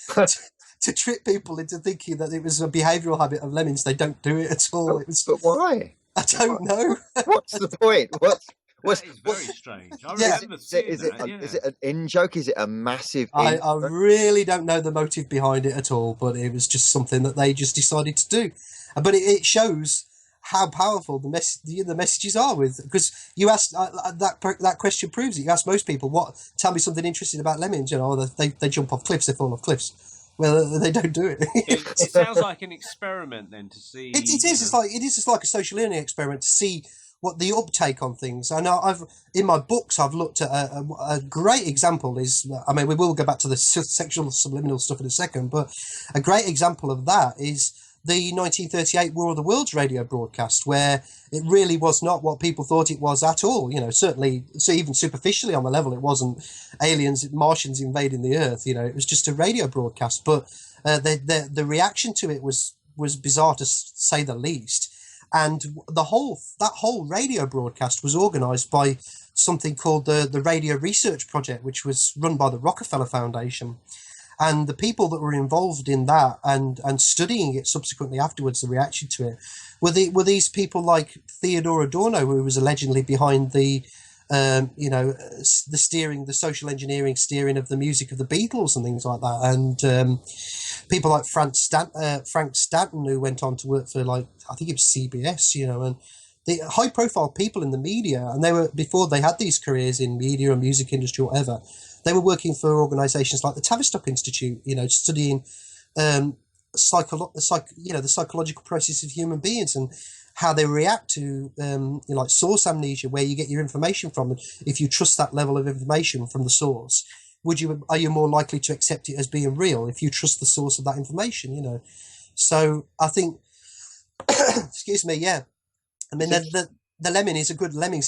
to trick people into thinking that it was a behavioural habit of lemmings. They don't do it at all. But why? I don't know. What's the point? That is very strange. I remember seeing that. Is it an in-joke? Is it a massive I really don't know the motive behind it at all, but it was just something that they just decided to do. But it shows how powerful the messages are, with, because you asked that question proves it. You ask most people, tell me something interesting about lemmings, you know, they jump off cliffs, they fall off cliffs. Well, they don't do it. It sounds like an experiment then, to see. It is like a social learning experiment to see what the uptake on things. And in my books I've looked at a great example is, I mean, we will go back to the sexual subliminal stuff in a second, but a great example of that is the 1938 War of the Worlds radio broadcast, where it really was not what people thought it was at all. You know, certainly, so even superficially on the level, it wasn't aliens, Martians invading the Earth. You know, it was just a radio broadcast. But the reaction to it was bizarre, to say the least. And that whole radio broadcast was organised by something called the Radio Research Project, which was run by the Rockefeller Foundation. And the people that were involved in that and studying it subsequently afterwards, the reaction to it, were these people like Theodore Adorno, who was allegedly behind the social engineering steering of the music of the Beatles and things like that, and people like Frank Stanton, who went on to work for, like, I think it was CBS, you know, and the high profile people in the media, and they were, before they had these careers in media or music industry or whatever, they were working for organisations like the Tavistock Institute, you know, studying the psychological process of human beings and how they react to like source amnesia, where you get your information from, and if you trust that level of information from the source, are you more likely to accept it as being real if you trust the source of that information, you know? So I think, excuse me, yeah. I mean, the Lemmings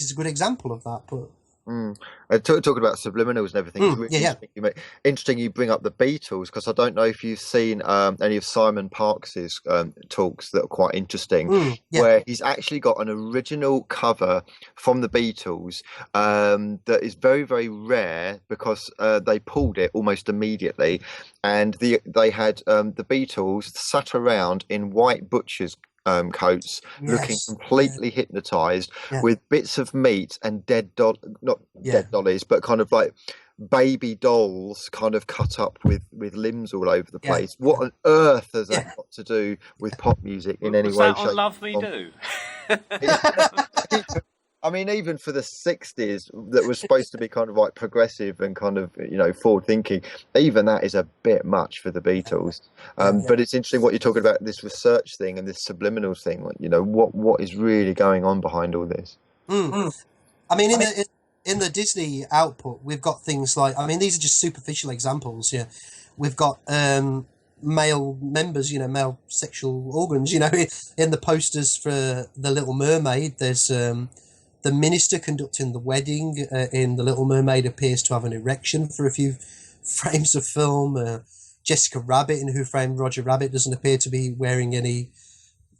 is a good example of that, but Mm. Talking about subliminals and everything, it's really Yeah, yeah. interesting you bring up the Beatles, because I don't know if you've seen any of Simon Parks's talks that are quite interesting, Yeah. where he's actually got an original cover from the Beatles that is very, very rare, because they pulled it almost immediately, and they had the Beatles sat around in white butchers' coats, looking Yes. completely hypnotized, Yeah. with bits of meat and not Yeah. dead dollies, but kind of like baby dolls kind of cut up with limbs all over the Yeah. place. What on earth has Yeah. that got to do with pop music in any Was way, that on shape, Love Me or Do? form? I mean, even for the 60s, that was supposed to be kind of like progressive and kind of, forward thinking, even that is a bit much for the Beatles. Yeah. But it's interesting what you're talking about, this research thing and this subliminals thing. Like, what is really going on behind all this? I mean, in the Disney output, we've got things like, I mean, these are just superficial examples. Yeah, we've got male members, male sexual organs. In the posters for The Little Mermaid, there's the minister conducting the wedding in The Little Mermaid appears to have an erection for a few frames of film. Jessica Rabbit in Who Framed Roger Rabbit doesn't appear to be wearing any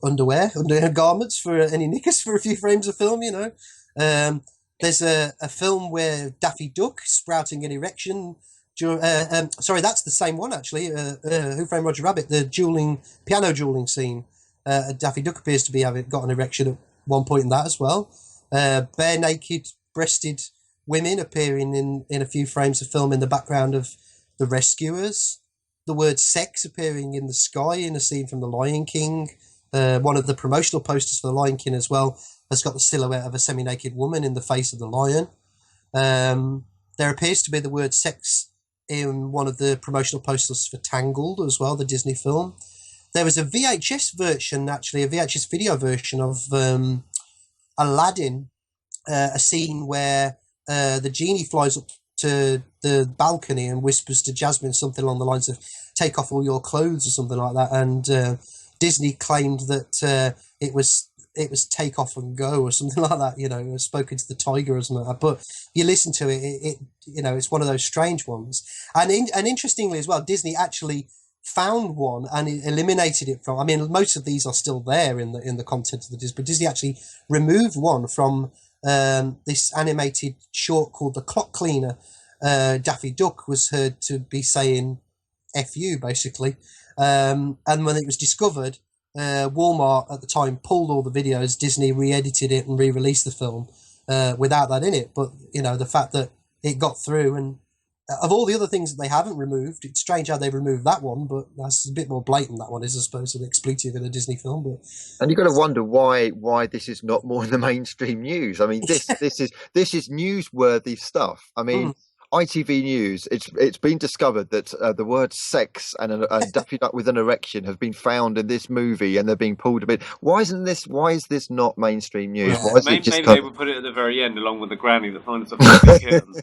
undergarments for any knickers for a few frames of film. There's a film where Daffy Duck sprouting an erection. Sorry, that's the same one actually. Who Framed Roger Rabbit? The piano dueling scene. Daffy Duck appears to be got an erection at one point in that as well. Bare naked, breasted women appearing in a few frames of film in the background of The Rescuers. The word sex appearing in the sky in a scene from The Lion King. One of the promotional posters for The Lion King as well has got the silhouette of a semi-naked woman in the face of the lion. There appears to be the word sex in one of the promotional posters for Tangled as well, the Disney film. There was a VHS version, actually, a VHS video version of Aladdin, a scene where the genie flies up to the balcony and whispers to Jasmine something along the lines of "take off all your clothes" or something like that, and Disney claimed that it was take off and go or something like that, spoken to the tiger or something like that. But you listen to it, it's one of those strange ones. And interestingly as well, Disney actually found one and it eliminated it from, I mean, most of these are still there in the content of the Disney, but Disney actually removed one from this animated short called The Clock Cleaner. Daffy Duck was heard to be saying F you, basically. And when it was discovered, Walmart at the time pulled all the videos. Disney re-edited it and re-released the film without that in it. But the fact that it got through, and of all the other things that they haven't removed, it's strange how they removed that one. But that's a bit more blatant. That one is, I suppose, an expletive in a Disney film. And you've got to wonder why this is not more in the mainstream news. I mean, this is newsworthy stuff. I mean. ITV News, it's been discovered that the word sex and Daffy Duck with an erection have been found in this movie, and they're being pulled a bit. Why is this not mainstream news? Well, Why is maybe it they would put it at the very end, along with the granny that finds the curtains.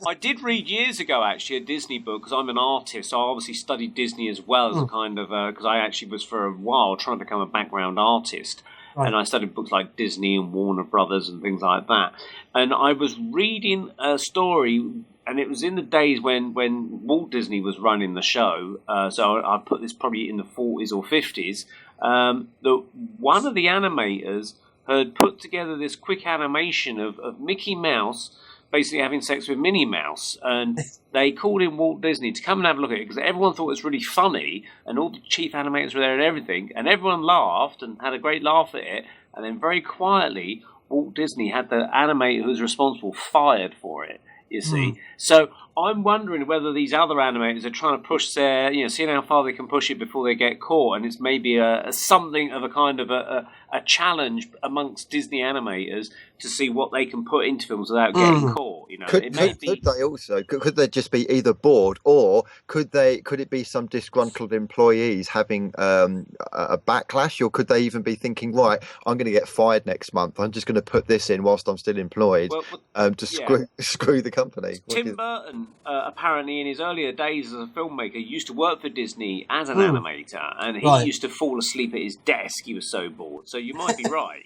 I did read years ago, actually, a Disney book, because I'm an artist, so I obviously studied Disney as well as a kind of, because I actually was for a while trying to become a background artist. Right. And I studied books like Disney and Warner Brothers and things like that. And I was reading a story, and it was in the days when Walt Disney was running the show, so I put this probably in the 40s or 50s, that one of the animators had put together this quick animation of Mickey Mouse basically having sex with Minnie Mouse, and they called in Walt Disney to come and have a look at it, because everyone thought it was really funny, and all the chief animators were there and everything, and everyone laughed and had a great laugh at it, and then very quietly Walt Disney had the animator who was responsible fired for it, you see. So I'm wondering whether these other animators are trying to push their, seeing how far they can push it before they get caught, and it's maybe something of a kind of a challenge amongst Disney animators to see what they can put into films without getting caught. Could they also? Could they just be either bored, or could it be some disgruntled employees having a backlash, or could they even be thinking, right, I'm going to get fired next month, I'm just going to put this in whilst I'm still employed, to screw the company? Tim Burton, apparently in his earlier days as a filmmaker, used to work for Disney as an animator, and he used to fall asleep at his desk. He was so bored. So you might be right,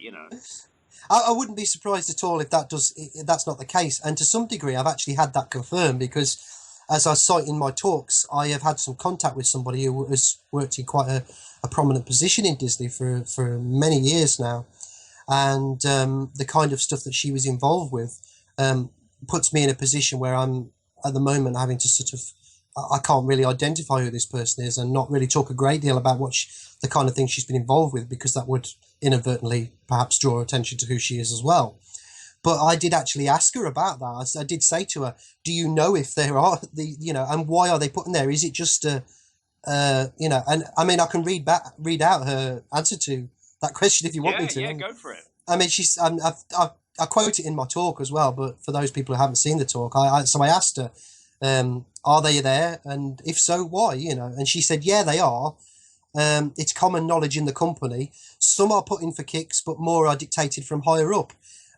I wouldn't be surprised at all if that's not the case. And to some degree, I've actually had that confirmed because, as I cite in my talks, I have had some contact with somebody who has worked in quite a prominent position in Disney for many years now. And the kind of stuff that she was involved with puts me in a position where I'm, at the moment, having to sort of, I can't really identify who this person is and not really talk a great deal about the kind of things she's been involved with, because that would inadvertently perhaps draw attention to who she is as well. But I did actually ask her about that. I did say to her, do you know if there are and why are they put in there? Is it just and I mean, I can read out her answer to that question if you want me to. Yeah, go for it. I mean, I quote it in my talk as well, but for those people who haven't seen the talk, so I asked her, are they there? And if so, why? And she said, yeah, they are. It's common knowledge in the company. Some are put in for kicks, but more are dictated from higher up.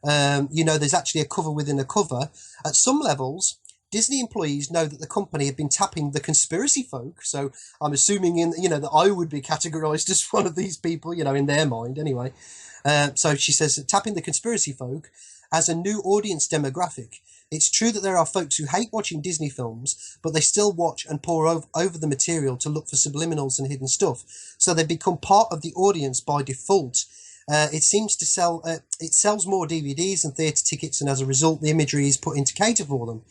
There's actually a cover within a cover. At some levels, Disney employees know that the company have been tapping the conspiracy folk. So I'm assuming that I would be categorized as one of these people, in their mind anyway. So she says that tapping the conspiracy folk as a new audience demographic. It's true that there are folks who hate watching Disney films, but they still watch and pore over the material to look for subliminals and hidden stuff. So they become part of the audience by default. It seems to sell. It sells more DVDs and theatre tickets, and as a result, the imagery is put in to cater for them.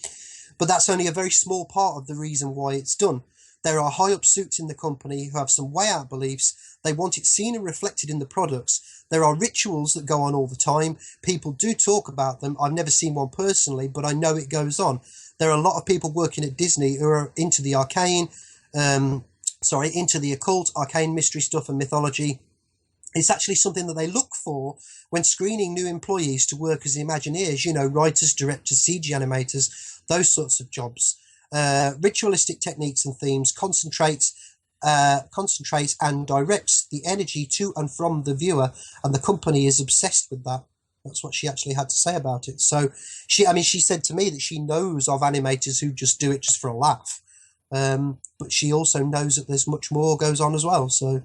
But that's only a very small part of the reason why it's done. There are high-up suits in the company who have some way-out beliefs. They want it seen and reflected in the products. There are rituals that go on all the time. People do talk about them. I've never seen one personally, but I know it goes on. There are a lot of people working at Disney who are into the into the occult, arcane mystery stuff and mythology. It's actually something that they look for when screening new employees to work as Imagineers, writers, directors, CG animators, those sorts of jobs. Ritualistic techniques and themes concentrates and directs the energy to and from the viewer, and the company is obsessed with that. That's what she actually had to say about it. So she said to me that she knows of animators who just do it just for a laugh, but she also knows that there's much more goes on as well. So.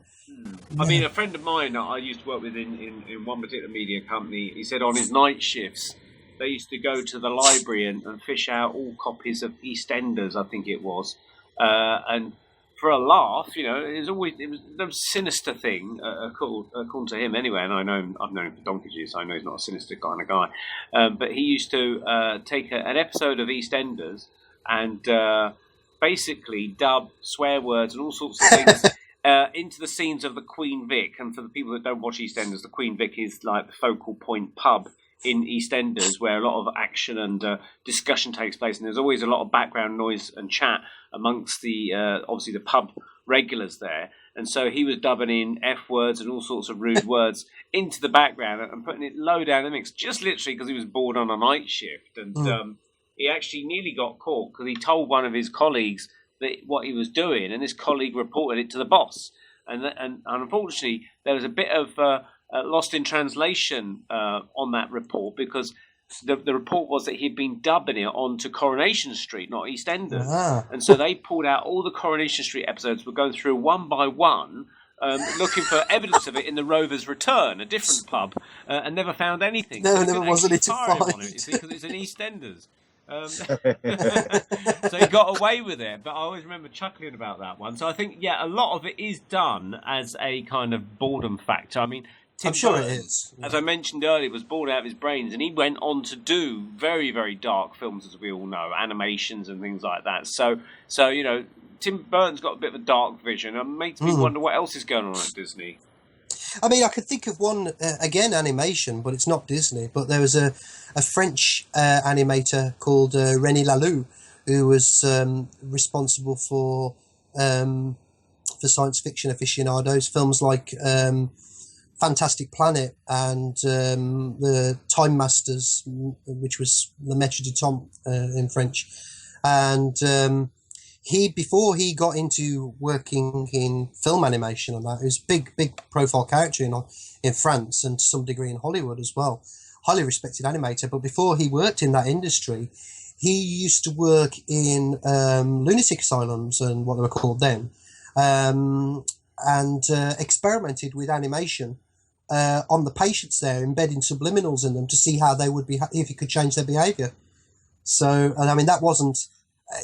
I mean, a friend of mine that I used to work with in one particular media company, he said on his night shifts, they used to go to the library and fish out all copies of EastEnders, I think it was. And for a laugh, it was the sinister thing, according to him anyway, and I've known him for donkey's years, so I know he's not a sinister kind of guy. But he used to take an episode of EastEnders and basically dub swear words and all sorts of things into the scenes of the Queen Vic. And for the people that don't watch EastEnders, the Queen Vic is like the focal point pub in EastEnders where a lot of action and discussion takes place, and there's always a lot of background noise and chat amongst the obviously the pub regulars there. And so he was dubbing in F words and all sorts of rude words into the background and putting it low down the mix, just literally because he was bored on a night shift. And he actually nearly got caught because he told one of his colleagues that what he was doing, and his colleague reported it to the boss. And unfortunately, there was a bit of lost in translation on that report, because the report was that he'd been dubbing it onto Coronation Street, not EastEnders. And so they pulled out all the Coronation Street episodes, were going through one by one, looking for evidence of it in the Rover's Return, a different pub, and never found anything. No, there wasn't it to find. On it, because it's in EastEnders. So he got away with it, but I always remember chuckling about that one. So I think, a lot of it is done as a kind of boredom factor. I mean, Tim I'm sure Burton, it is. as I mentioned earlier, was bored out of his brains, and he went on to do very, very dark films, as we all know, animations and things like that. So Tim Burton's got a bit of a dark vision, and makes me wonder what else is going on at Disney. I mean, I could think of one, again, animation, but it's not Disney. But there was a French animator called René Laloux, who was responsible for science fiction aficionados, films like Fantastic Planet and the Time Masters, which was Le Maître du Temps in French. And before he got into working in film animation and that, he was a big profile character in France and to some degree in Hollywood as well. Highly respected animator, but before he worked in that industry, he used to work in lunatic asylums and what they were called then, and experimented with animation on the patients there, embedding subliminals in them to see how they would be if he could change their behaviour. So, and I mean, that wasn't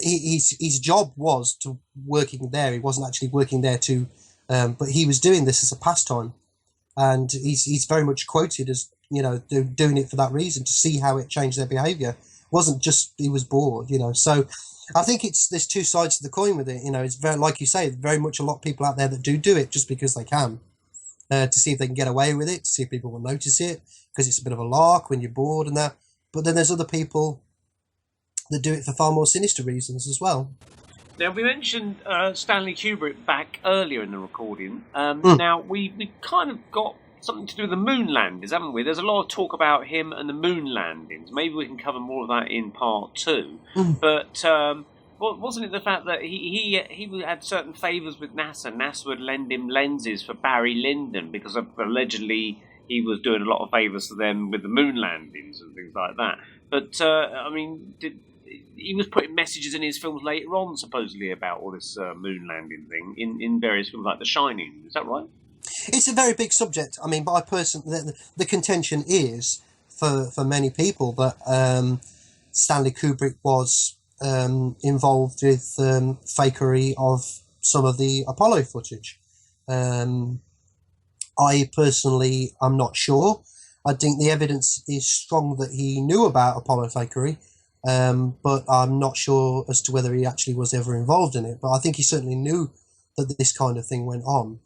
his job was to working there. He wasn't actually working there to, but he was doing this as a pastime, and he's very much quoted as doing it for that reason, to see how it changed their behaviour. It wasn't just he was bored, So I think there's two sides to the coin with it. It's very, like you say, very much a lot of people out there that do it just because they can, to see if they can get away with it, to see if people will notice it, because it's a bit of a lark when you're bored and that. But then there's other people that do it for far more sinister reasons as well. Now, we mentioned Stanley Kubrick back earlier in the recording. Now, we kind of got something to do with the moon landings, haven't we? There's a lot of talk about him and the moon landings. Maybe we can cover more of that in part 2. But wasn't it the fact that he had certain favours with NASA? NASA would lend him lenses for Barry Lyndon because allegedly he was doing a lot of favours to them with the moon landings and things like that. But, I mean, he was putting messages in his films later on, supposedly, about all this moon landing thing in various films like The Shining. Is that right? It's a very big subject. I mean, by the contention is for many people that Stanley Kubrick was involved with fakery of some of the Apollo footage. I personally am not sure. I think the evidence is strong that he knew about Apollo fakery, but I'm not sure as to whether he actually was ever involved in it. But I think he certainly knew that this kind of thing went on.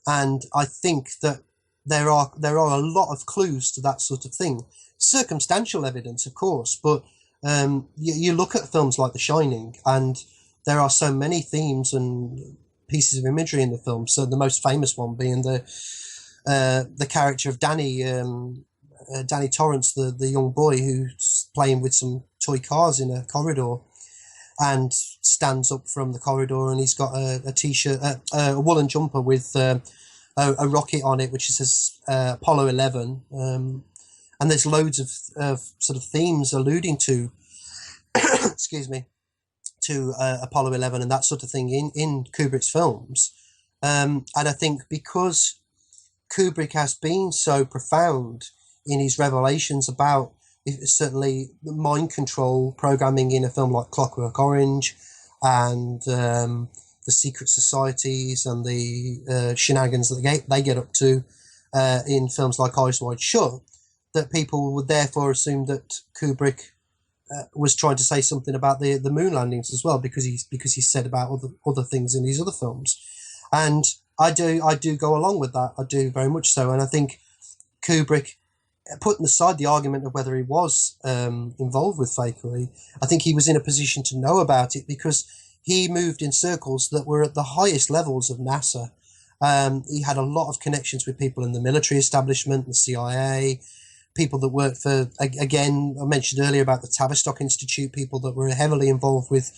And I think that there are a lot of clues to that sort of thing. Circumstantial evidence, of course, but you look at films like The Shining, and there are so many themes and pieces of imagery in the film. So the most famous one being the character of Danny Torrance, the young boy who's playing with some toy cars in a corridor, and stands up from the corridor, and he's got a t-shirt, a woolen jumper with a rocket on it, which says Apollo 11, and there's loads of sort of themes alluding to, excuse me, to Apollo 11 and that sort of thing in Kubrick's films, and I think because Kubrick has been so profound in his revelations about certainly the mind control programming in a film like Clockwork Orange and the secret societies and the shenanigans that they get up to in films like Eyes Wide Shut, that people would therefore assume that Kubrick was trying to say something about the moon landings as well, because he said about other things in these other films. And I do go along with that. I do very much so. And I think Kubrick, putting aside the argument of whether he was involved with fakery, I think he was in a position to know about it because he moved in circles that were at the highest levels of NASA. He had a lot of connections with people in the military establishment, the CIA, people that worked for, again, I mentioned earlier about the Tavistock Institute, people that were heavily involved with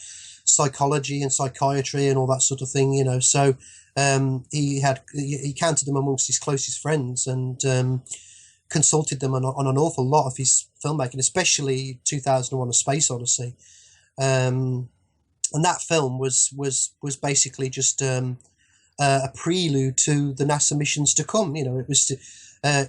psychology and psychiatry and all that sort of thing, So he counted them amongst his closest friends and consulted them on an awful lot of his filmmaking, especially 2001: A Space Odyssey. And that film was basically just a prelude to the NASA missions to come. It was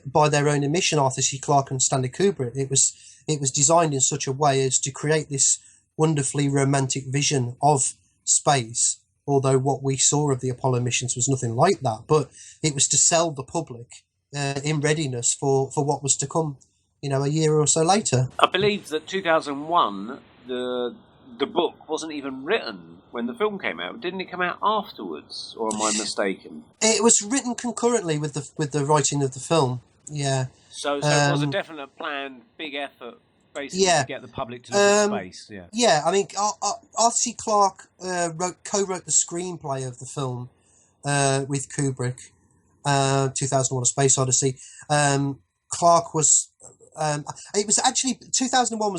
by their own admission, Arthur C. Clarke and Stanley Kubrick. It was designed in such a way as to create this wonderfully romantic vision of space. Although what we saw of the Apollo missions was nothing like that, but it was to sell the public in readiness for what was to come, a year or so later. I believe that 2001, the book wasn't even written when the film came out. Didn't it come out afterwards, or am I mistaken? It was written concurrently with the writing of the film. Yeah. So it was a definite planned, big effort, basically, to get the public to look at space. Yeah. Yeah. I mean, Arthur C. Clarke co-wrote the screenplay of the film with Kubrick. 2001: A Space Odyssey. Clarke was. It was actually 2001.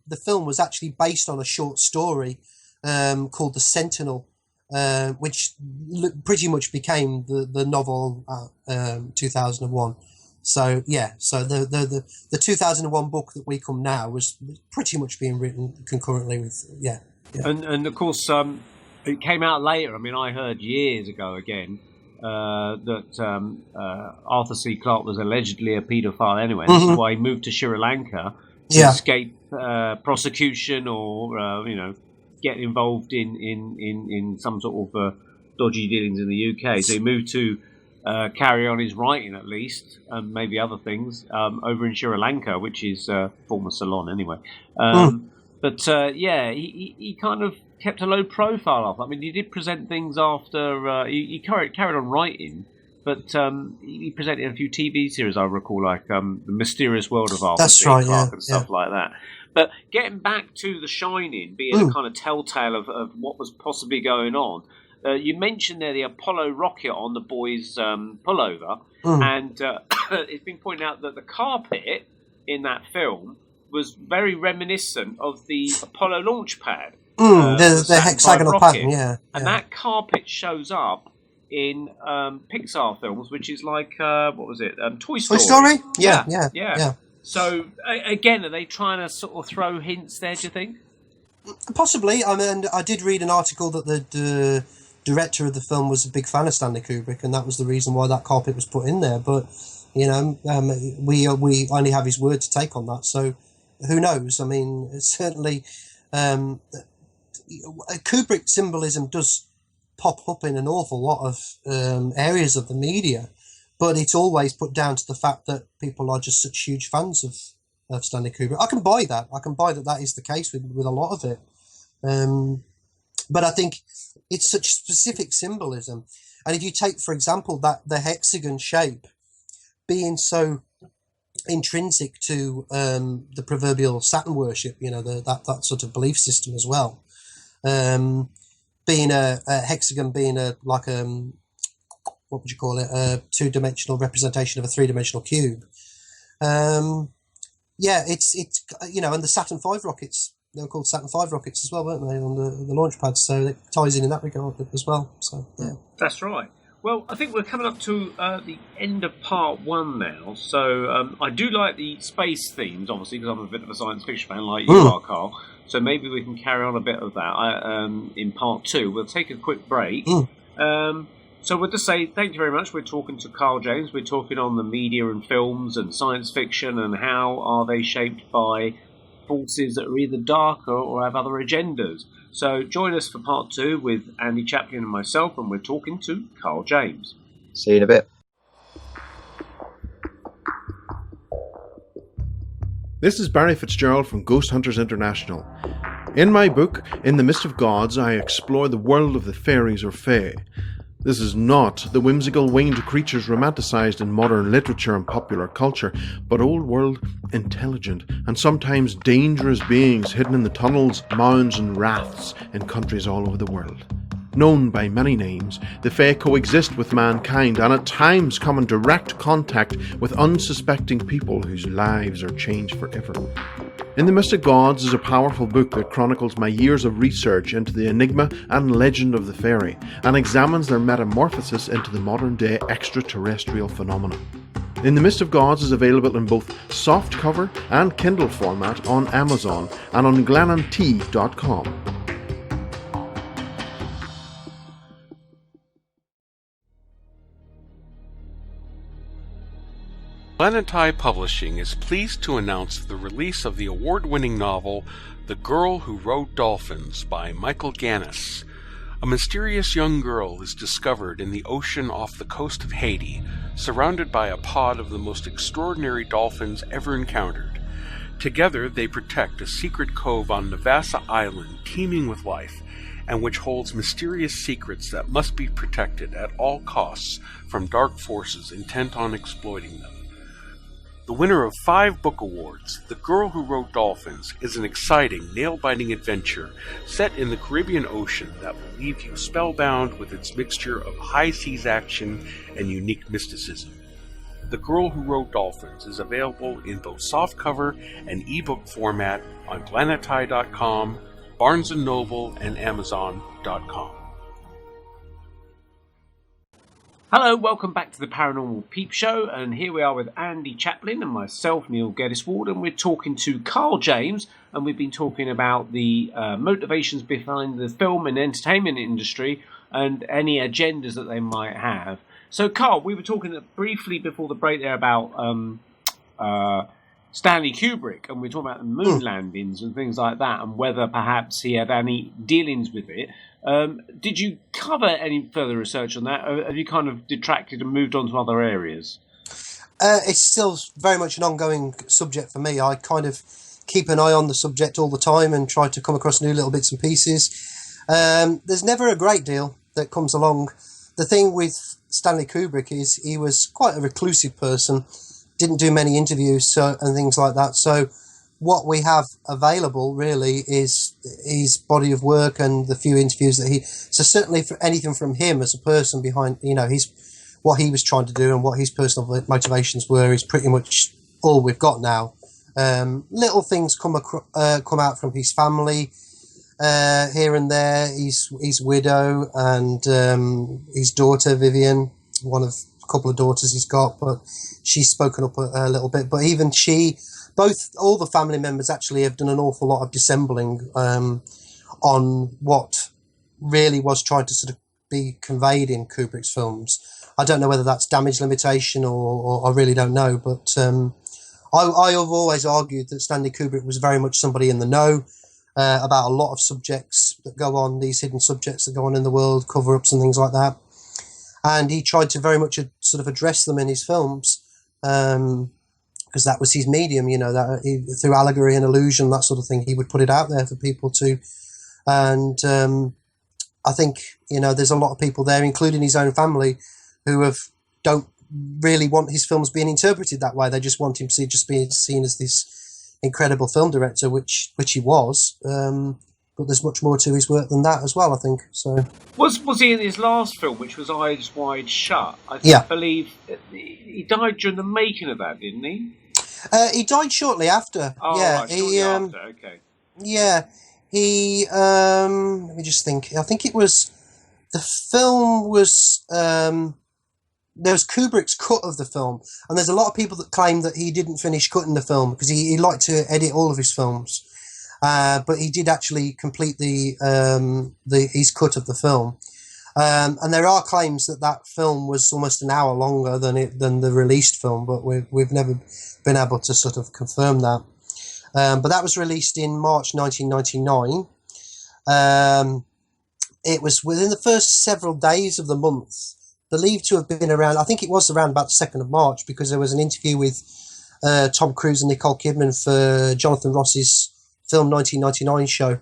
The film was actually based on a short story called The Sentinel, which pretty much became the novel 2001. So yeah, so the 2001 book that we come now was pretty much being written concurrently with yeah. And of course it came out later. I mean, I heard years ago again. Arthur C. Clarke was allegedly a paedophile anyway. This is why he moved to Sri Lanka to escape prosecution or get involved in some sort of dodgy dealings in the UK. So he moved to carry on his writing, at least, and maybe other things, over in Sri Lanka, which is former Ceylon anyway. But he kind of kept a low profile of. I mean, he did present things after he carried on writing, but he presented a few TV series I recall, like The Mysterious World of Arthur C. Clarke and stuff like that. But getting back to The Shining being a kind of telltale of what was possibly going on, you mentioned there the Apollo rocket on the boys' pullover, and it's been pointed out that the carpet in that film was very reminiscent of the Apollo launch pad. The hexagonal pattern, And that carpet shows up in Pixar films, which is like, what was it? Toy Story. Toy Story? Yeah. So, again, are they trying to sort of throw hints there, do you think? Possibly. I mean, I did read an article that the director of the film was a big fan of Stanley Kubrick, and that was the reason why that carpet was put in there. But, we only have his word to take on that, so who knows? I mean, certainly Kubrick symbolism does pop up in an awful lot of areas of the media, but it's always put down to the fact that people are just such huge fans of Stanley Kubrick. I can buy that. That is the case with a lot of it. But I think it's such specific symbolism. And if you take, for example, that the hexagon shape being so intrinsic to the proverbial Saturn worship, that sort of belief system as well. Being a hexagon, being what would you call it? A two-dimensional representation of a three-dimensional cube. It's and the Saturn V rockets, they were called Saturn V rockets as well, weren't they, on the launch pads? So it ties in that regard as well. So yeah, that's right. Well, I think we're coming up to the end of part one now. So I do like the space themes, obviously, because I'm a bit of a science fiction fan like you are, Carl. So maybe we can carry on a bit of that in part two. We'll take a quick break. So we'll just say thank you very much. We're talking to Carl James. We're talking on the media and films and science fiction and how are they shaped by forces that are either darker or have other agendas. So join us for part two with Andy Chaplin and myself, and we're talking to Carl James. See you in a bit. This is Barry Fitzgerald from Ghost Hunters International. In my book, In the Mist of Gods, I explore the world of the fairies or fae. This is not the whimsical winged creatures romanticised in modern literature and popular culture, but old-world, intelligent, and sometimes dangerous beings hidden in the tunnels, mounds and raths in countries all over the world. Known by many names, the fae coexist with mankind and at times come in direct contact with unsuspecting people whose lives are changed forever. In the Mist of Gods is a powerful book that chronicles my years of research into the enigma and legend of the fairy and examines their metamorphosis into the modern-day extraterrestrial phenomenon. In the Mist of Gods is available in both softcover and Kindle format on Amazon and on glennandtea.com. Glenn & Tie Publishing is pleased to announce the release of the award-winning novel The Girl Who Rode Dolphins by Michael Gannis. A mysterious young girl is discovered in the ocean off the coast of Haiti, surrounded by a pod of the most extraordinary dolphins ever encountered. Together they protect a secret cove on Navassa Island teeming with life, and which holds mysterious secrets that must be protected at all costs from dark forces intent on exploiting them. The winner of 5 book awards, The Girl Who Rode Dolphins is an exciting, nail-biting adventure set in the Caribbean Ocean that will leave you spellbound with its mixture of high-seas action and unique mysticism. The Girl Who Rode Dolphins is available in both softcover and ebook format on glennandtie.com, Barnes & Noble, and Amazon.com. Hello, welcome back to the Paranormal Peep Show, and here we are with Andy Chaplin and myself, Neil Geddes-Ward, and we're talking to Carl James, and we've been talking about the motivations behind the film and entertainment industry and any agendas that they might have. So, Carl, we were talking briefly before the break there about Stanley Kubrick, and we were talking about the moon landings and things like that, and whether perhaps he had any dealings with it. Did you cover any further research on that, or have you kind of detracted and moved on to other areas? It's still very much an ongoing subject for me. I kind of keep an eye on the subject all the time and try to come across new little bits and pieces. There's never a great deal that comes along. The thing with Stanley Kubrick is he was quite a reclusive person, didn't do many interviews and things like that. So what we have available really is his body of work and the few interviews that he... So certainly for anything from him as a person behind, what he was trying to do and what his personal motivations were is pretty much all we've got now. Little things come out from his family here and there. His widow and his daughter Vivian, one of a couple of daughters he's got, but she's spoken up a little bit. But even all the family members actually have done an awful lot of dissembling on what really was trying to sort of be conveyed in Kubrick's films. I don't know whether that's damage limitation or I really don't know, but I have always argued that Stanley Kubrick was very much somebody in the know about a lot of subjects that go on, these hidden subjects that go on in the world, cover-ups and things like that. And he tried to very much sort of address them in his films because that was his medium, through allegory and illusion, that sort of thing. He would put it out there for people to... And I think, there's a lot of people there, including his own family, who don't really want his films being interpreted that way. They just want him to just be seen as this incredible film director, which he was. But there's much more to his work than that as well, I think. So was he in his last film, which was Eyes Wide Shut? I believe he died during the making of that, didn't he? He died shortly after. Oh, yeah, right, shortly after. Okay. Yeah, he. Let me just think. I think it was the film was. There's Kubrick's cut of the film, and there's a lot of people that claim that he didn't finish cutting the film because he liked to edit all of his films, but he did actually complete his cut of the film, and there are claims that film was almost an hour longer than the released film, but we've never been able to sort of confirm that. But that was released in March 1999. It was within the first several days of the month. Believed to have been around, I think it was around about the 2nd of March, because there was an interview with Tom Cruise and Nicole Kidman for Jonathan Ross's film 1999 show,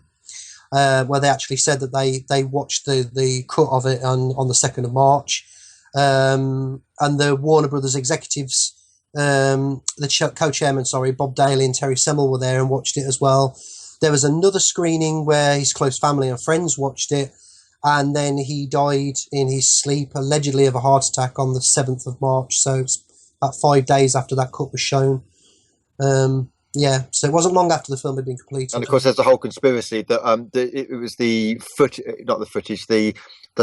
where they actually said that they watched the cut of it on the 2nd of March. And the Warner Brothers executives, the co-chairman, Bob Daly and Terry Semel were there and watched it as well. There was another screening where his close family and friends watched it. And then he died in his sleep, allegedly of a heart attack, on the 7th of March. So it's about 5 days after that cut was shown. So it wasn't long after the film had been completed. And of course, there's a whole conspiracy that it was the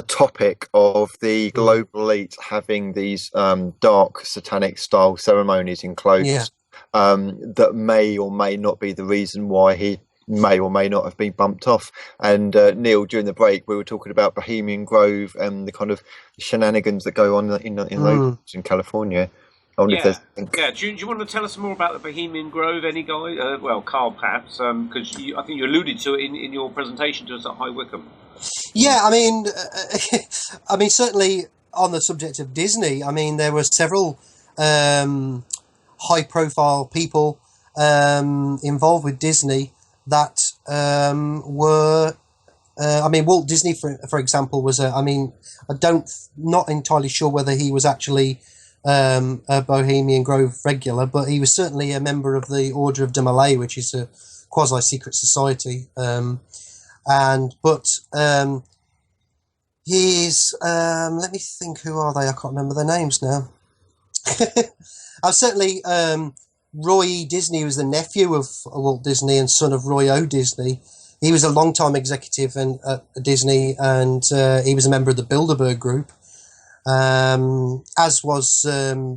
topic of the global elite having these dark satanic style ceremonies in clothes that may or may not be the reason why he may or may not have been bumped off. And Neil, during the break, we were talking about Bohemian Grove and the kind of shenanigans that go on in California. I wonder if there's... Do you want to tell us more about the Bohemian Grove, any guy? Well, Carl, perhaps, because I think you alluded to it in your presentation to us at High Wycombe. Yeah, I mean, certainly on the subject of Disney, I mean, there were several high-profile people involved with Disney that were, Walt Disney, for example, was not entirely sure whether he was actually a Bohemian Grove regular, but he was certainly a member of the Order of Demolay, which is a quasi-secret society. He's, let me think, who are they? I can't remember their names now. I've certainly... Roy E. Disney was the nephew of Walt Disney and son of Roy O. Disney. He was a long-time executive at Disney, and he was a member of the Bilderberg Group, as was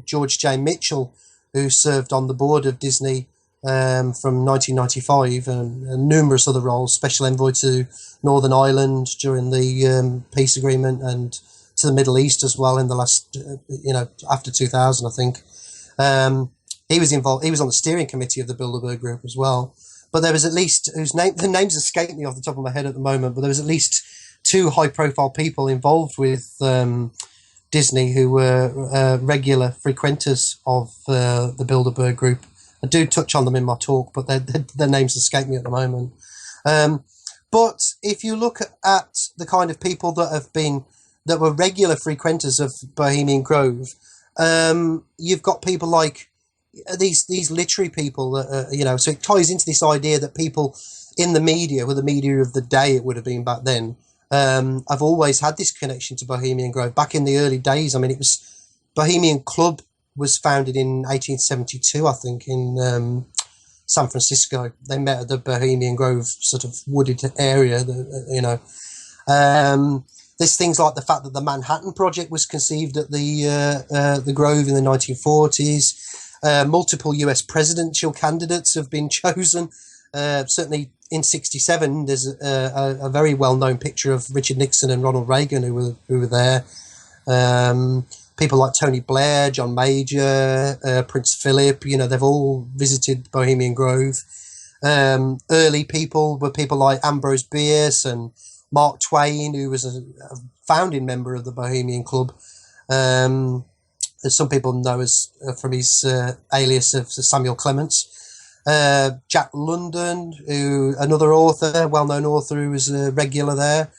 George J. Mitchell, who served on the board of Disney from 1995, and numerous other roles, special envoy to Northern Ireland during the peace agreement, and to the Middle East as well in the last, after 2000, I think. He was involved. He was on the steering committee of the Bilderberg Group as well. But there was at least the names escape me off the top of my head at the moment. But there was at least 2 high-profile people involved with Disney who were regular frequenters of the Bilderberg Group. I do touch on them in my talk, but their names escape me at the moment. But if you look at the kind of people that were regular frequenters of Bohemian Grove, you've got people like these literary people that so it ties into this idea that people in the media, well, the media of the day it would have been back then, I've always had this connection to Bohemian Grove. Back in the early days, I mean, it was Bohemian Club was founded in 1872, I think, in San Francisco. They met at the Bohemian Grove sort of wooded area, there's things like the fact that the Manhattan Project was conceived at the Grove in the 1940s. Multiple US presidential candidates have been chosen. Certainly in 1967, there's a very well-known picture of Richard Nixon and Ronald Reagan who were there. People like Tony Blair, John Major, Prince Philip, they've all visited Bohemian Grove. Early people were people like Ambrose Bierce and Mark Twain, who was a founding member of the Bohemian Club. As some people know as from his alias of Samuel Clements. Jack London, another author, well-known author who was a regular there.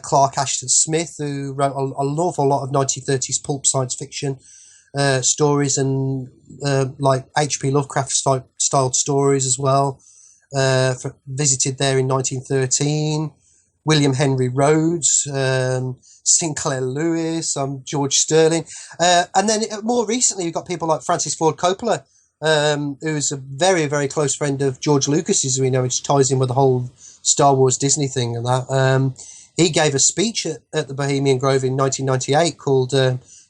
Clark Ashton Smith, who wrote an awful lot of 1930s pulp science fiction stories and like H.P. Lovecraft styled stories as well. Visited there in 1913. William Henry Rhodes, Sinclair Lewis, George Sterling. And then more recently, you've got people like Francis Ford Coppola, who's a very, very close friend of George Lucas's, which ties in with the whole Star Wars Disney thing and that. He gave a speech at the Bohemian Grove in 1998 called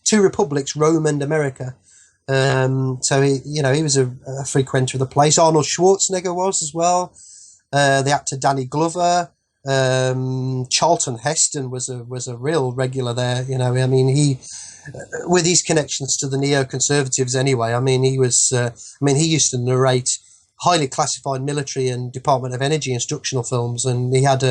Two Republics, Rome and America. So he was a frequenter of the place. Arnold Schwarzenegger was as well. The actor Danny Glover. Charlton Heston was a real regular there. He with his connections to the neoconservatives anyway. He used to narrate highly classified military and Department of Energy instructional films, and he had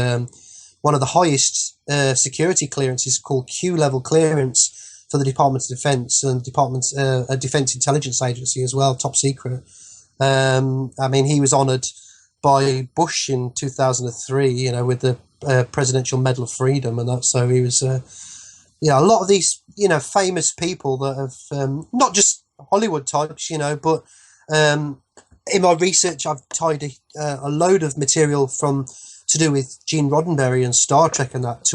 one of the highest security clearances called Q level clearance for the Department of Defense and a Defense Intelligence Agency as well, top secret. He was honored by Bush in 2003, with the Presidential Medal of Freedom and that. So he was, a lot of these, famous people that have, not just Hollywood types, but in my research, I've tied a load of material to do with Gene Roddenberry and Star Trek and that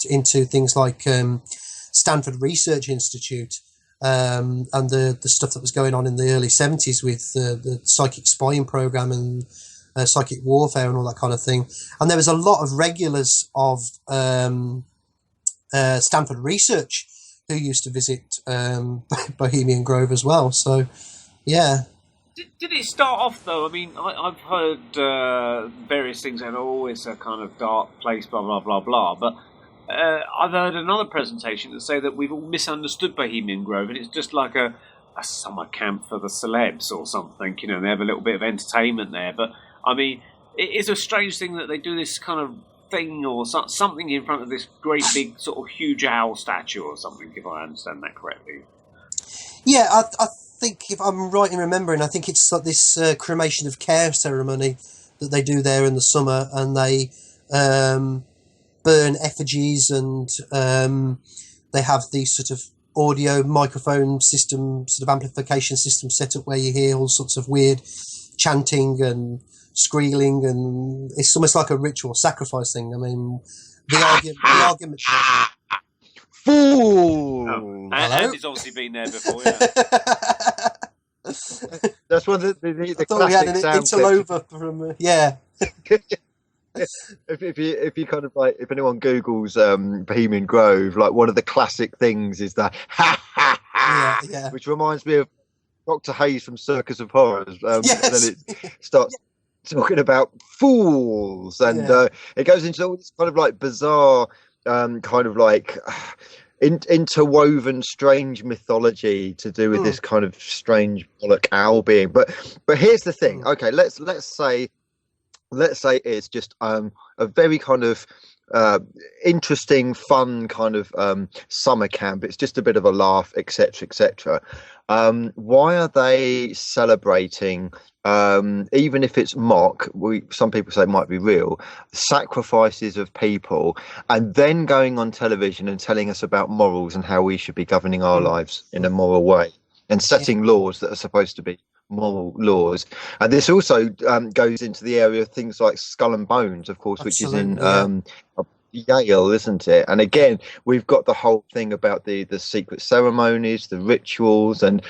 into things like Stanford Research Institute and the stuff that was going on in the early 70s with the psychic spying program and psychic warfare and all that kind of thing. And there was a lot of regulars of Stanford Research who used to visit Bohemian Grove as well. So, yeah. Did it start off though? I've heard various things and always a kind of dark place, blah blah blah blah. But I've heard another presentation that say that we've all misunderstood Bohemian Grove, and it's just like a summer camp for the celebs or something. They have a little bit of entertainment there. But it is a strange thing that they do this kind of thing or something in front of this great big sort of huge owl statue or something, if I understand that correctly. Yeah, I think if I'm right in remembering, I think it's like this cremation of care ceremony that they do there in the summer, and they burn effigies, and they have these sort of audio microphone system, sort of amplification system set up where you hear all sorts of weird chanting and squealing, and it's almost like a ritual sacrifice thing. The argument. Fool! Oh, Andy's obviously been there before, yeah. That's one of the classic sound clips. From, yeah. if you kind of like, if anyone Googles Bohemian Grove, like one of the classic things is that ha ha ha, yeah. Which reminds me of Dr. Hayes from Circus of Horrors. Yes. And then it starts talking about fools, and it goes into all this kind of like bizarre kind of like interwoven strange mythology to do with this kind of strange Pollock owl being. But here's the thing. Okay, let's say it's just a very kind of interesting, fun kind of summer camp. It's just a bit of a laugh, etc., etc. Why are they celebrating, even if it's mock, some people say it might be real, sacrifices of people, and then going on television and telling us about morals and how we should be governing our lives in a moral way and setting laws that are supposed to be moral laws? And this also goes into the area of things like Skull and Bones, of course, which is in Yale, isn't it? And again, we've got the whole thing about the secret ceremonies, the rituals, and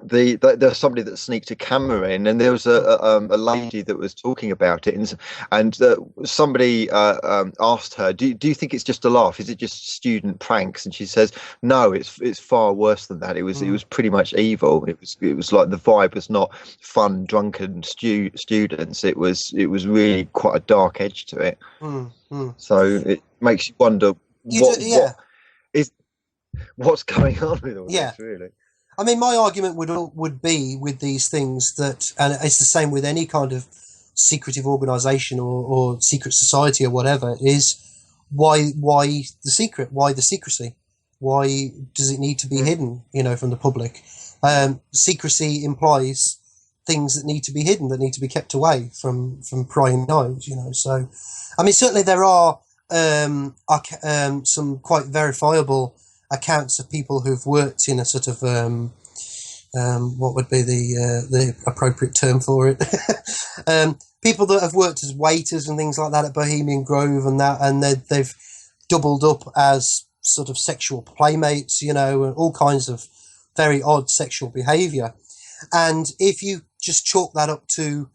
there's somebody that sneaked a camera in, and there was a lady that was talking about it, and somebody asked her, do you think it's just a laugh? Is it just student pranks? And she says, no, it's far worse than that. It was pretty much evil. It was like the vibe was not fun, drunken students. It was really quite a dark edge to it. So it makes you wonder what's going on with all this, really. I mean, my argument would be with these things that, and it's the same with any kind of secretive organisation or secret society or whatever, is why the secret? Why the secrecy? Why does it need to be hidden, from the public? Secrecy implies things that need to be hidden, that need to be kept away from prying eyes, So, I mean, certainly there are some quite verifiable accounts of people who've worked in a sort of what would be the appropriate term for it? People that have worked as waiters and things like that at Bohemian Grove and they've doubled up as sort of sexual playmates, and all kinds of very odd sexual behaviour. And if you just chalk that up to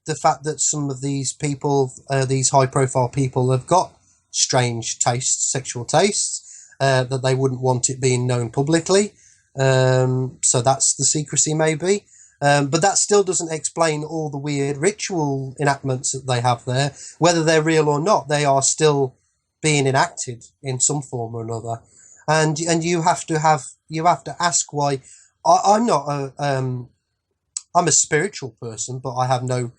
the fact that some of these people, these high-profile people, have got strange tastes, sexual tastes, that they wouldn't want it being known publicly. So that's the secrecy, maybe. But that still doesn't explain all the weird ritual enactments that they have there. Whether they're real or not, they are still being enacted in some form or another. And you have to ask why. I'm not I'm a spiritual person, but I have no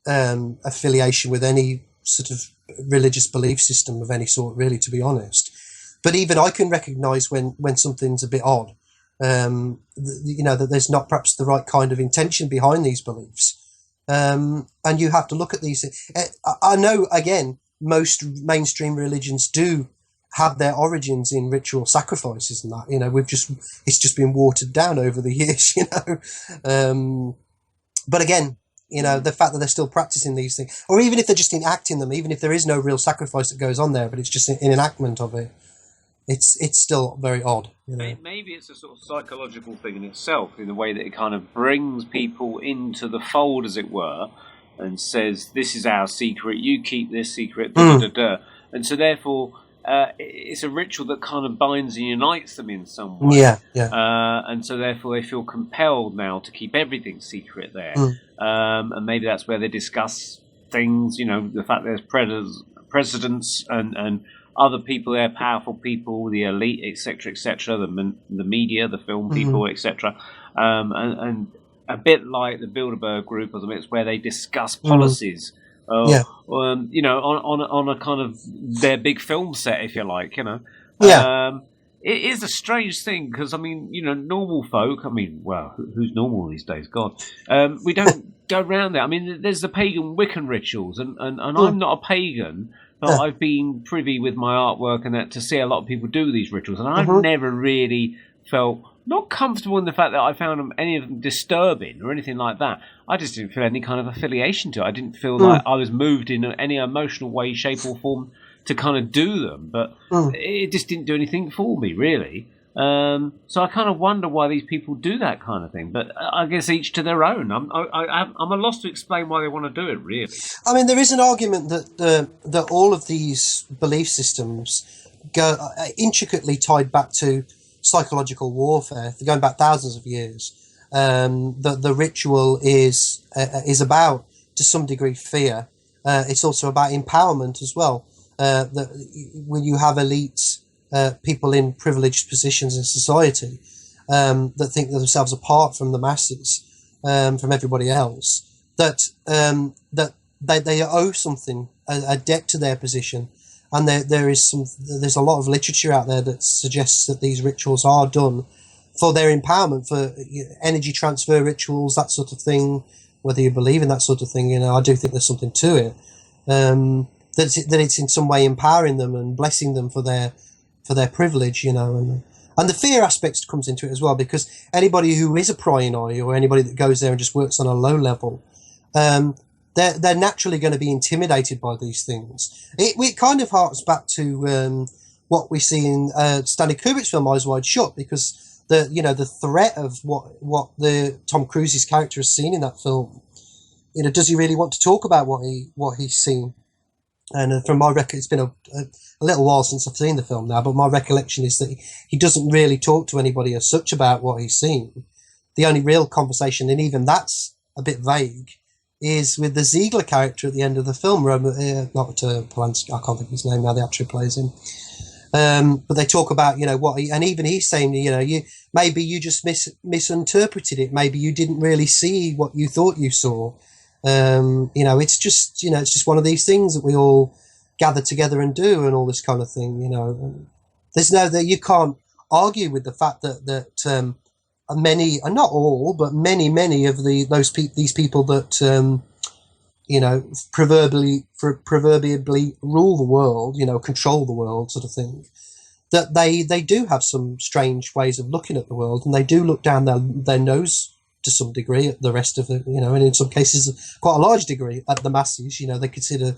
affiliation with any sort of religious belief system of any sort, really, to be honest. But even I can recognise when something's a bit odd, that there's not perhaps the right kind of intention behind these beliefs. And you have to look at these things. I know, again, most mainstream religions do have their origins in ritual sacrifices and that, it's just been watered down over the years, But again, the fact that they're still practicing these things, or even if they're just enacting them, even if there is no real sacrifice that goes on there, but it's just an enactment of it, it's still very odd. Maybe it's a sort of psychological thing in itself, in the way that it kind of brings people into the fold, as it were, and says, this is our secret, you keep this secret, and so therefore it's a ritual that kind of binds and unites them in some way. And so therefore they feel compelled now to keep everything secret there. And maybe that's where they discuss things, the fact there's presidents and other people there, powerful people, the elite, etc., the media, the film people, etc. And a bit like the Bilderberg Group or something, it's where they discuss policies. On a kind of their big film set, if you like, it is a strange thing because, normal folk, who's normal these days? God, we don't go around there. There's the pagan Wiccan rituals, and I'm not a pagan, but I've been privy with my artwork and that to see a lot of people do these rituals, and I've never really felt not comfortable in the fact that I found any of them disturbing or anything like that. I just didn't feel any kind of affiliation to it. I didn't feel like I was moved in any emotional way, shape or form to kind of do them, but it just didn't do anything for me, really. So I kind of wonder why these people do that kind of thing, but I guess each to their own. I'm a loss to explain why they want to do it, really. There is an argument that all of these belief systems go intricately tied back to psychological warfare, going back thousands of years. The ritual is about, to some degree, fear. It's also about empowerment as well. That when you have elites people in privileged positions in society that think themselves apart from the masses, from everybody else, that they owe something, a debt to their position. And there's a lot of literature out there that suggests that these rituals are done for their empowerment, for energy transfer rituals, that sort of thing. Whether you believe in that sort of thing, I do think there's something to it. That it's in some way empowering them and blessing them for their privilege, and the fear aspect comes into it as well, because anybody who is a prying eye, or anybody that goes there and just works on a low level, they're naturally going to be intimidated by these things. It kind of harks back to what we see in Stanley Kubrick's film Eyes Wide Shut, because the threat of what the Tom Cruise's character has seen in that film, does he really want to talk about what he's seen? And from my record, it's been a little while since I've seen the film now, but my recollection is that he doesn't really talk to anybody as such about what he's seen. The only real conversation, and even that's a bit vague, is with the Ziegler character at the end of the film. Not Polanski, I can't think of his name now, the actor who plays him. But they talk about, and even he's saying, maybe you just misinterpreted it. Maybe you didn't really see what you thought you saw. It's just one of these things that we all gather together and do, and all this kind of thing. You can't argue with the fact that many, and not all, but many of these people that proverbially rule the world, control the world, sort of thing, that they do have some strange ways of looking at the world, and they do look down their nose to some degree at the rest of it, and in some cases quite a large degree at the masses. They consider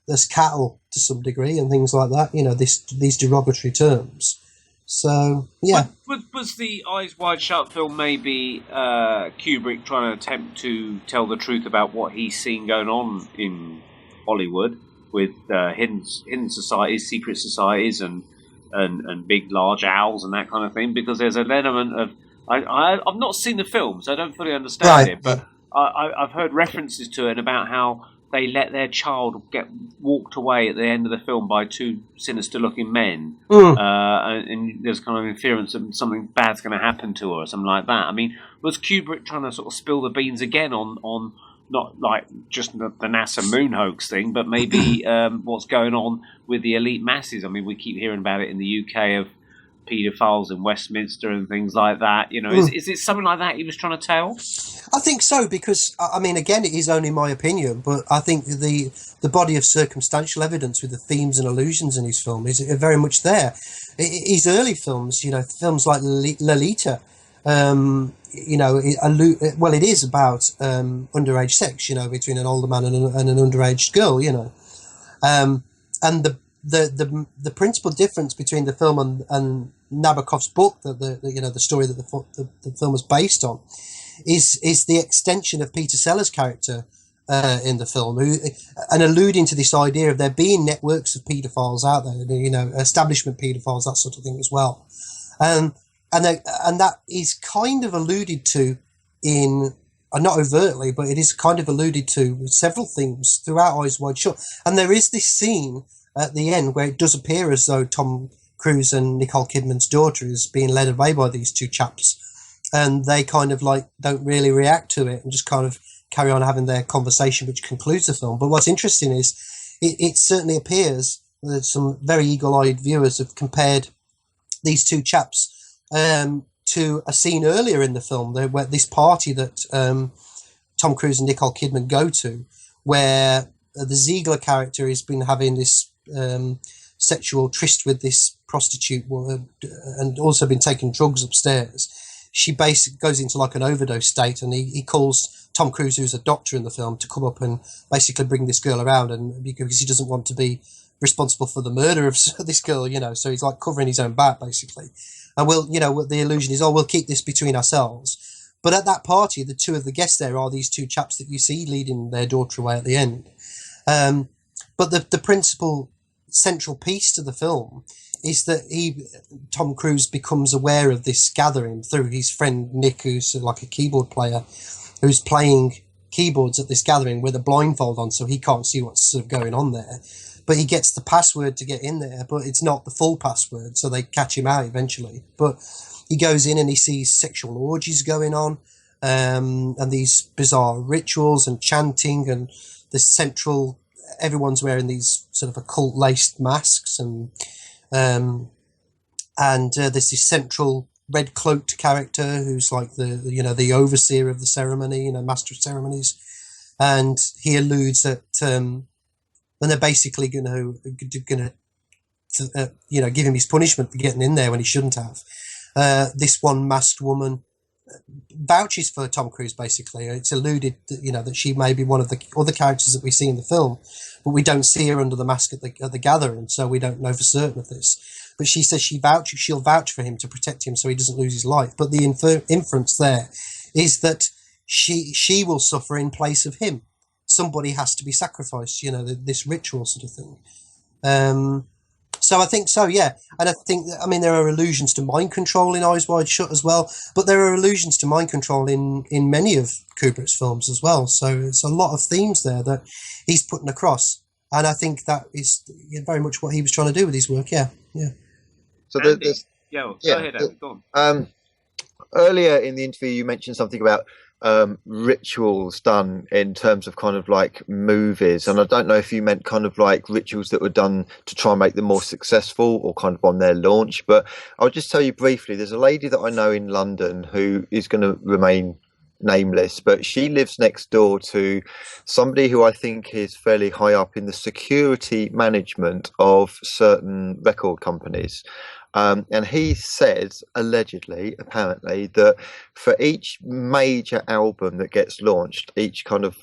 us cattle to some degree and things like that, these derogatory terms. So yeah. Was the Eyes Wide Shut film maybe Kubrick trying to attempt to tell the truth about what he's seen going on in Hollywood with hidden societies, secret societies, and big large owls and that kind of thing? Because there's an element of I've not seen the film, so I don't fully understand it, but I've heard references to it about how they let their child get walked away at the end of the film by two sinister-looking men, and there's kind of inference that something bad's going to happen to her or something like that. I mean, was Kubrick trying to sort of spill the beans again on not like just the NASA moon hoax thing, but maybe what's going on with the elite masses? I mean, we keep hearing about it in the UK of paedophiles in Westminster and things like that. Is it something like that he was trying to tell? I think so, because I mean, again, it is only my opinion, but I think the body of circumstantial evidence with the themes and allusions in his film is very much there. His early films, films like Lolita, it is about underage sex, between an older man and an underage girl, and the principal difference between the film and Nabokov's book, the story that the film was based on, is the extension of Peter Sellers' character in the film, and alluding to this idea of there being networks of paedophiles out there, establishment paedophiles, that sort of thing as well, and that is kind of alluded to in. Not overtly, but it is kind of alluded to with several themes throughout Eyes Wide Shut. And there is this scene at the end where it does appear as though Tom Cruise and Nicole Kidman's daughter is being led away by these two chaps, and they kind of don't really react to it and just kind of carry on having their conversation, which concludes the film. But what's interesting is it certainly appears that some very eagle-eyed viewers have compared these two chaps to a scene earlier in the film, where this party that Tom Cruise and Nicole Kidman go to, where the Ziegler character has been having this sexual tryst with this prostitute and also been taking drugs upstairs. She basically goes into like an overdose state, and he calls Tom Cruise, who's a doctor in the film, to come up and basically bring this girl around, and because he doesn't want to be responsible for the murder of this girl, so he's like covering his own back basically. And what the illusion is, we'll keep this between ourselves. But at that party, the two of the guests there are these two chaps that you see leading their daughter away at the end. But the principal central piece to the film is that Tom Cruise becomes aware of this gathering through his friend Nick, who's like a keyboard player, who's playing keyboards at this gathering with a blindfold on, so he can't see what's sort of going on there. but he gets the password to get in there, but it's not the full password, so they catch him out eventually. But he goes in and he sees sexual orgies going on, and these bizarre rituals and chanting, and the central, everyone's wearing these sort of occult laced masks, and there's this central red cloaked character who's like the overseer of the ceremony, master of ceremonies, and he alludes that when they're basically going to give him his punishment for getting in there when he shouldn't have. This one masked woman vouches for Tom Cruise. Basically, it's alluded that she may be one of the other characters that we see in the film, but we don't see her under the mask at the gathering, so we don't know for certain of this. But she says she'll vouch for him to protect him so he doesn't lose his life. But the inference there is that she will suffer in place of him. Somebody has to be sacrificed, this ritual sort of thing. So I think so, yeah. And I think, there are allusions to mind control in Eyes Wide Shut as well, but there are allusions to mind control in many of Kubrick's films as well. So it's a lot of themes there that he's putting across. And I think that is very much what he was trying to do with his work, yeah. So go ahead, Andy, go on. Earlier in the interview, you mentioned something about rituals done in terms of kind of like movies, and I don't know if you meant kind of like rituals that were done to try and make them more successful or kind of on their launch. But I'll just tell you briefly, there's a lady that I know in London who is going to remain nameless, but she lives next door to somebody who I think is fairly high up in the security management of certain record companies. And he said, allegedly, apparently, that for each major album that gets launched, each kind of,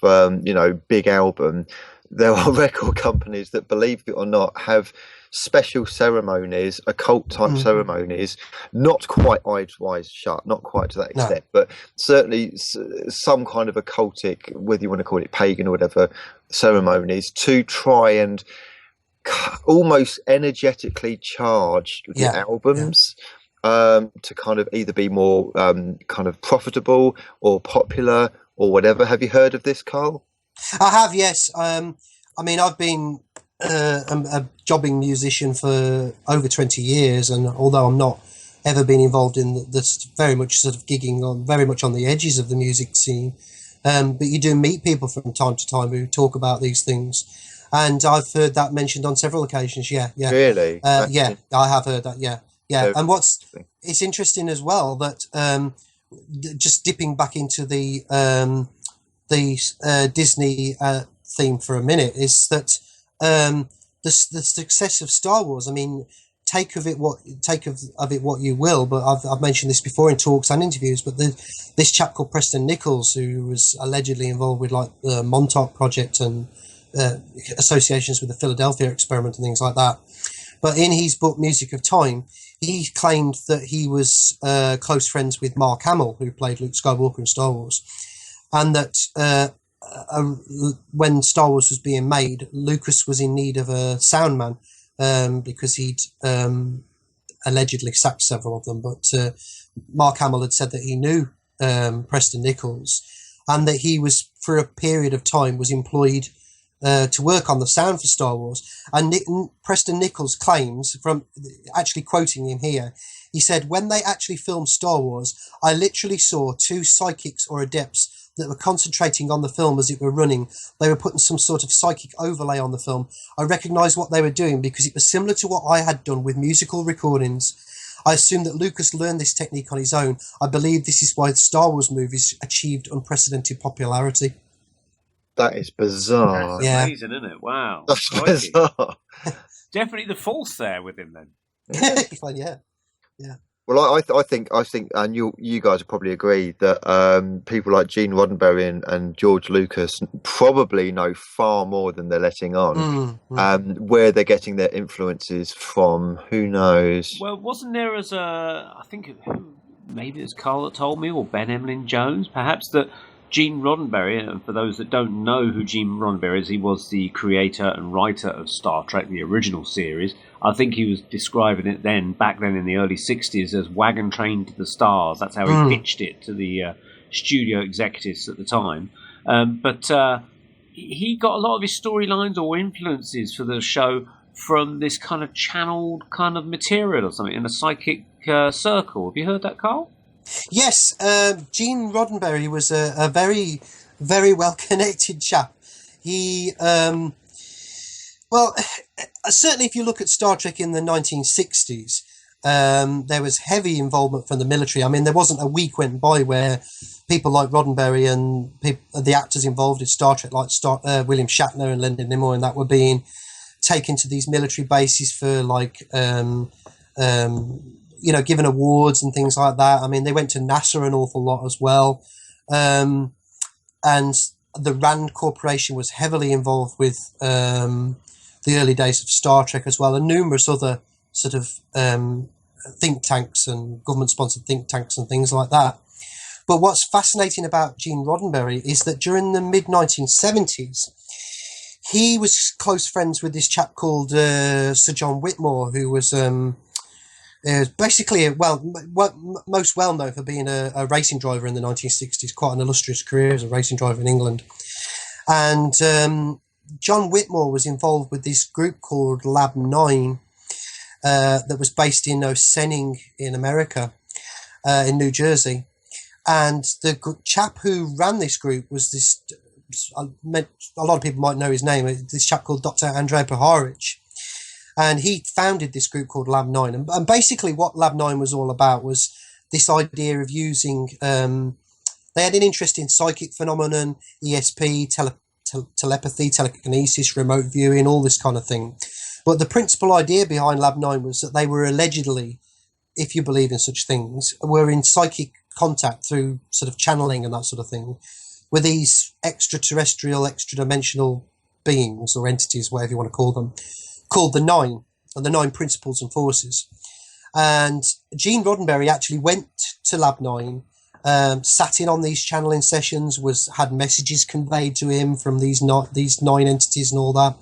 big album, there are record companies that, believe it or not, have special ceremonies, occult type ceremonies, not quite Eyes Wide Shut, not quite to that extent, but certainly some kind of occultic, whether you want to call it pagan or whatever, ceremonies to try and almost energetically charge the albums to kind of either be more kind of profitable or popular or whatever. Have you heard of this, Carl? I have, yes. I've been a jobbing musician for over 20 years, and although I'm not ever been involved in this, very much sort of gigging on, very much on the edges of the music scene, but you do meet people from time to time who talk about these things. And I've heard that mentioned on several occasions. Yeah. Really? Yeah, I have heard that. Yeah. So, and it's interesting as well that just dipping back into the Disney theme for a minute is that the success of Star Wars. Take of it what you will, but I've mentioned this before in talks and interviews. But this chap called Preston Nichols, who was allegedly involved with like the Montauk Project and associations with the Philadelphia experiment and things like that. But in his book Music of Time, he claimed that he was close friends with Mark Hamill, who played Luke Skywalker in Star Wars, and that when Star Wars was being made, Lucas was in need of a sound man because he'd allegedly sacked several of them. But Mark Hamill had said that he knew Preston Nichols, and that he was, for a period of time, was employed to work on the sound for Star Wars. And Preston Nichols claims, from actually quoting him here, he said, "When they actually filmed Star Wars, I literally saw two psychics or adepts that were concentrating on the film as it were running. They were putting some sort of psychic overlay on the film. I recognised what they were doing because it was similar to what I had done with musical recordings. I assume that Lucas learned this technique on his own. I believe this is why the Star Wars movies achieved unprecedented popularity." That is bizarre. That's amazing, isn't it? Wow. That's bizarre. Definitely the force there with him then. Yeah. Well, I think, and you guys will probably agree that people like Gene Roddenberry and George Lucas probably know far more than they're letting on. Where they're getting their influences from, who knows? Well, wasn't there I think maybe it was Carl that told me, or Ben Emlyn Jones, perhaps, that Gene Roddenberry, and for those that don't know who Gene Roddenberry is, he was the creator and writer of Star Trek, the original series. I think he was describing it back then in the early 60s, as Wagon Train to the Stars. That's how he pitched it to the studio executives at the time. But he got a lot of his storylines or influences for the show from this kind of channeled kind of material or something in a psychic circle. Have you heard that, Carl? Yes, Gene Roddenberry was a very, very well-connected chap. He, well, certainly if you look at Star Trek in the 1960s, there was heavy involvement from the military. I mean, there wasn't a week went by where people like Roddenberry and the actors involved in Star Trek, like William Shatner and Leonard Nimoy, and that were being taken to these military bases for given awards and things like that. I mean, they went to NASA an awful lot as well. And the Rand Corporation was heavily involved with the early days of Star Trek as well, and numerous other sort of think tanks and government-sponsored think tanks and things like that. But what's fascinating about Gene Roddenberry is that during the mid-1970s, he was close friends with this chap called Sir John Whitmore, who was basically most well known for being a racing driver in the 1960s, quite an illustrious career as a racing driver in England. And John Whitmore was involved with this group called Lab 9 that was based in Ossining in America, in New Jersey. And the chap who ran this group was this, a lot of people might know his name, this chap called Dr. Andrej Paharic. And he founded this group called Lab 9. And basically what Lab 9 was all about was this idea of using, they had an interest in psychic phenomenon, ESP, telepathy, telekinesis, remote viewing, all this kind of thing. But the principal idea behind Lab 9 was that they were allegedly, if you believe in such things, were in psychic contact through sort of channeling and that sort of thing with these extraterrestrial, extra-dimensional beings or entities, whatever you want to call them, called the Nine, and the Nine Principles and Forces. And Gene Roddenberry actually went to Lab 9, sat in on these channeling sessions, had messages conveyed to him from these nine entities and all that.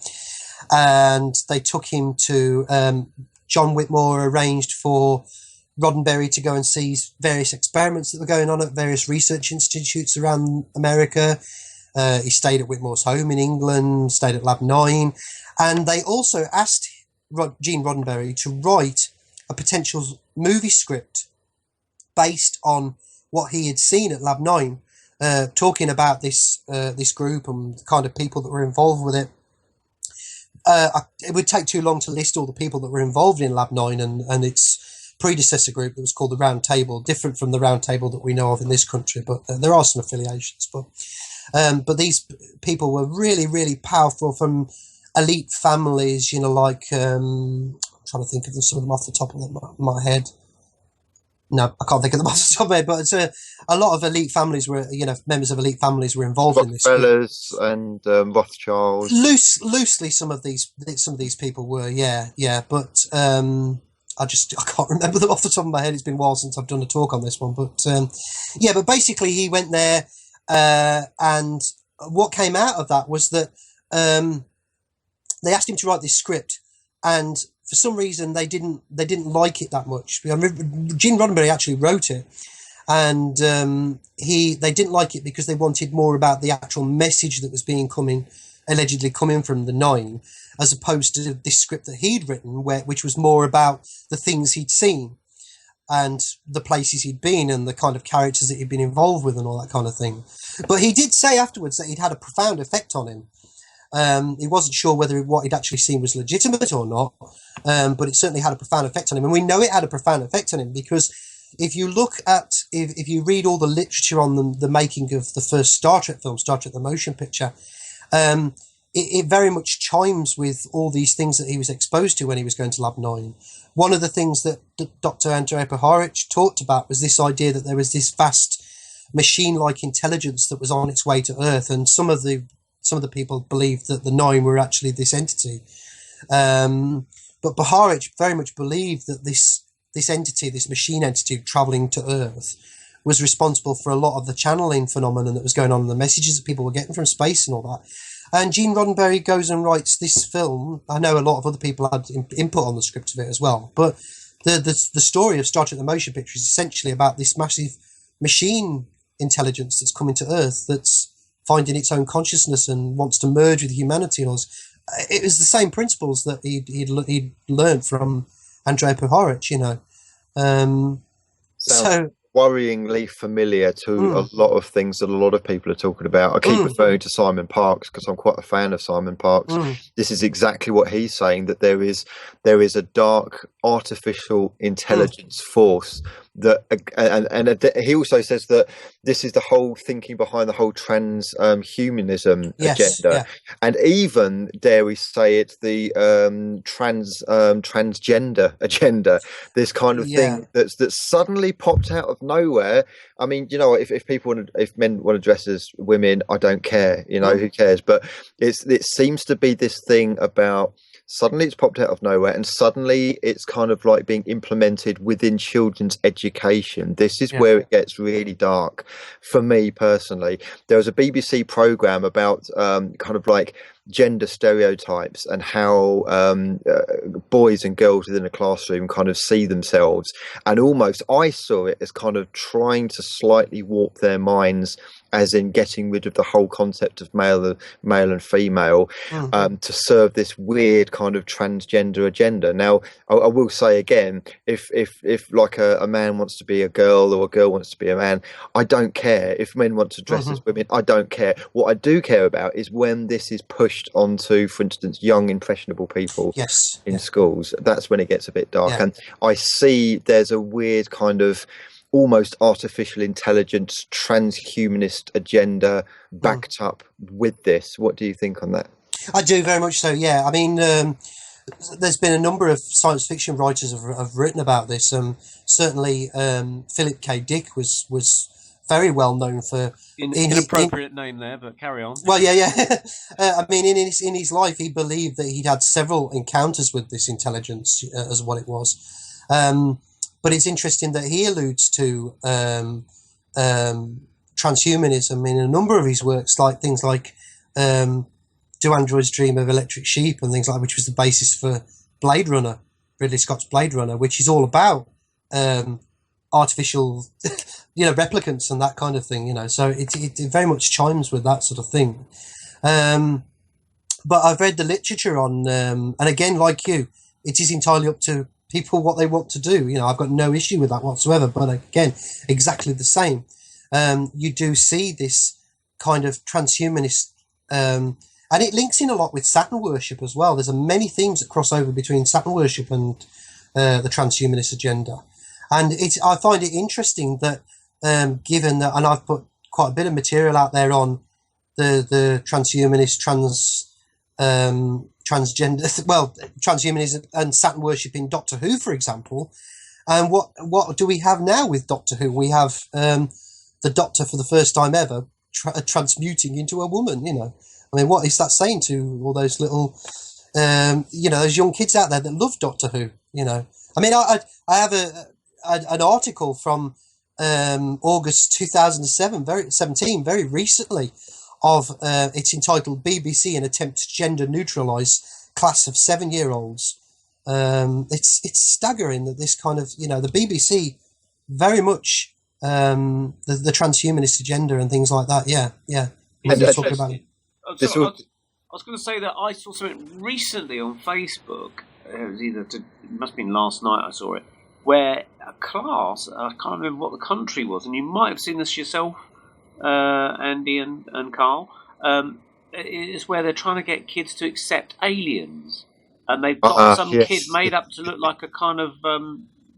And they took him to, John Whitmore arranged for Roddenberry to go and see various experiments that were going on at various research institutes around America. He stayed at Whitmore's home in England, stayed at Lab 9. And they also asked Gene Roddenberry to write a potential movie script based on what he had seen at Lab 9, talking about this group and the kind of people that were involved with it. It would take too long to list all the people that were involved in Lab 9 and its predecessor group that was called the Round Table, different from the Round Table that we know of in this country, but there are some affiliations. But these people were really, really powerful, from elite families, like I'm trying to think of some of them off the top of my head. No, I can't think of them off the top of my head, but it's a lot of elite families were, members of elite families were involved in this. Rockefellers and Rothschilds. Loosely, some of these people were, yeah. But I can't remember them off the top of my head. It's been a while since I've done a talk on this one, but but basically he went there, and what came out of that was that they asked him to write this script, and for some reason they didn't like it that much. Gene Roddenberry actually wrote it, and they didn't like it because they wanted more about the actual message that was allegedly coming from the Nine, as opposed to this script that he'd written, which was more about the things he'd seen and the places he'd been and the kind of characters that he'd been involved with and all that kind of thing. But he did say afterwards that he'd had a profound effect on him. He wasn't sure whether what he'd actually seen was legitimate or not, but it certainly had a profound effect on him. And we know it had a profound effect on him because if you look at, if you read all the literature on the making of the first Star Trek film, Star Trek the Motion Picture, it very much chimes with all these things that he was exposed to when he was going to Lab 9. One of the things that Dr. Andrej Paharic talked about was this idea that there was this vast machine-like intelligence that was on its way to Earth, and some of the people believed that the Nine were actually this entity. But Paharic very much believed that this entity, this machine entity travelling to Earth, was responsible for a lot of the channeling phenomenon that was going on and the messages that people were getting from space and all that. And Gene Roddenberry goes and writes this film. I know a lot of other people had input on the script of it as well, but the story of Star Trek the Motion Picture is essentially about this massive machine intelligence that's coming to Earth that's finding its own consciousness and wants to merge with humanity and all this. It was the same principles that he'd learned from Andrei Puharich, you know. Sounds worryingly familiar to a lot of things that a lot of people are talking about. I keep referring to Simon Parkes because I'm quite a fan of Simon Parkes. This is exactly what he's saying, that there is a dark artificial intelligence force that, and he also says that this is the whole thinking behind the whole transhumanism agenda, and even, dare we say it, the transgender agenda. This kind of thing that's suddenly popped out of nowhere. I mean, you know, if men want to dress as women, I don't care. You know, who cares? But it seems to be this thing about. Suddenly it's popped out of nowhere, and suddenly it's kind of like being implemented within children's education. This is where it gets really dark for me personally. There was a BBC programme about kind of like gender stereotypes and how boys and girls within a classroom kind of see themselves, and almost I saw it as kind of trying to slightly warp their minds, as in getting rid of the whole concept of male and female, to serve this weird kind of transgender agenda. Now, I will say again, if like a man wants to be a girl or a girl wants to be a man, I don't care. If men want to dress as women, I don't care. What I do care about is when this is pushed onto, for instance, young impressionable people in schools. That's when it gets a bit dark, and I see there's a weird kind of almost artificial intelligence transhumanist agenda backed up with this. What do you think on that? I do, very much so, yeah. I mean, there's been a number of science fiction writers have written about this. Certainly Philip K. Dick was very well known for inappropriate name there, but carry on. Well, I mean, in his life, he believed that he'd had several encounters with this intelligence, as what it was. But it's interesting that he alludes to transhumanism in a number of his works, like things like Do Androids Dream of Electric Sheep and things like that, which was the basis for Blade Runner, Ridley Scott's Blade Runner, which is all about artificial, replicants and that kind of thing, So it very much chimes with that sort of thing. But I've read the literature on, and again, like you, it is entirely up to people what they want to do. I've got no issue with that whatsoever. But again, exactly the same. You do see this kind of transhumanist, and it links in a lot with Saturn worship as well. There's many themes that cross over between Saturn worship and the transhumanist agenda. And I find it interesting that, given that, and I've put quite a bit of material out there on the transhumanist, transhumanism and Saturn worship in Doctor Who, for example. And what do we have now with Doctor Who? We have the Doctor, for the first time ever, transmuting into a woman. I mean, what is that saying to all those little, those young kids out there that love Doctor Who? I mean, I have an article from August 2017, very recently, of it's entitled "BBC and Attempt to Gender Neutralise Class of 7-Year-Olds." It's staggering that this kind of, the BBC very much the transhumanist agenda and things like that. Yeah. Talk about it. I was going to say that I saw something recently on Facebook. It must have been last night I saw it, where a class, I can't remember what the country was, and you might have seen this yourself, Andy and Carl, is where they're trying to get kids to accept aliens. And they've got some kid made up to look like a kind of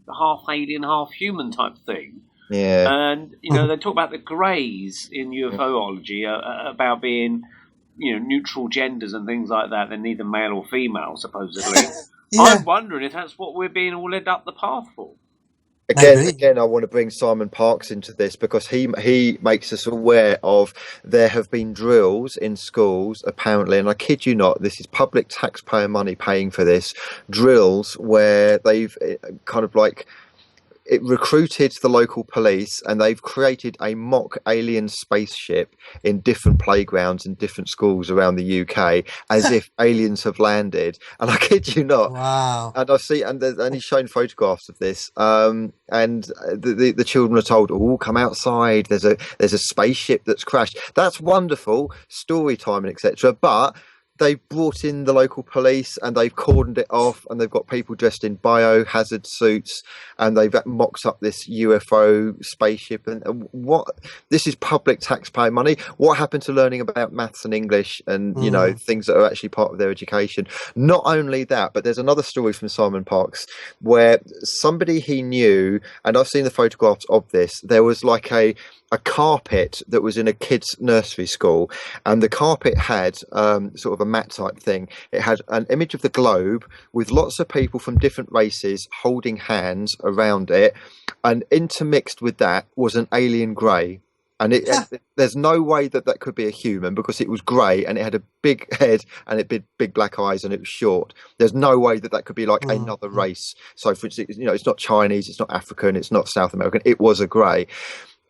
half alien, half human type thing. Yeah. And, they talk about the greys in UFOlogy, about being, neutral genders and things like that. They're neither male or female, supposedly. I'm wondering if that's what we're being all led up the path for. Again, I want to bring Simon Parkes into this because he makes us aware of there have been drills in schools, apparently, and I kid you not, this is public taxpayer money paying for this, drills where they've kind of like it recruited the local police, and they've created a mock alien spaceship in different playgrounds and different schools around the UK, as if aliens have landed. And I kid you not. Wow. And I see, and he's shown photographs of this. And the children are told, "Oh, come outside. There's a spaceship that's crashed." That's wonderful story time and etc. But they brought in the local police and they've cordoned it off, and they've got people dressed in biohazard suits, and they've mocked up this UFO spaceship. And what, this is public taxpayer money. What happened to learning about maths and English and you know, things that are actually part of their education? Not only that, but there's another story from Simon Parkes where somebody he knew, and I've seen the photographs of this, there was like a carpet that was in a kid's nursery school, and the carpet had sort of a mat type thing. It had an image of the globe with lots of people from different races holding hands around it, and intermixed with that was an alien grey. And there's no way that could be a human, because it was grey and it had a big head and it had big black eyes and it was short. There's no way that could be like another race. So for instance, you know, it's not Chinese, it's not African, it's not South American. It was a grey.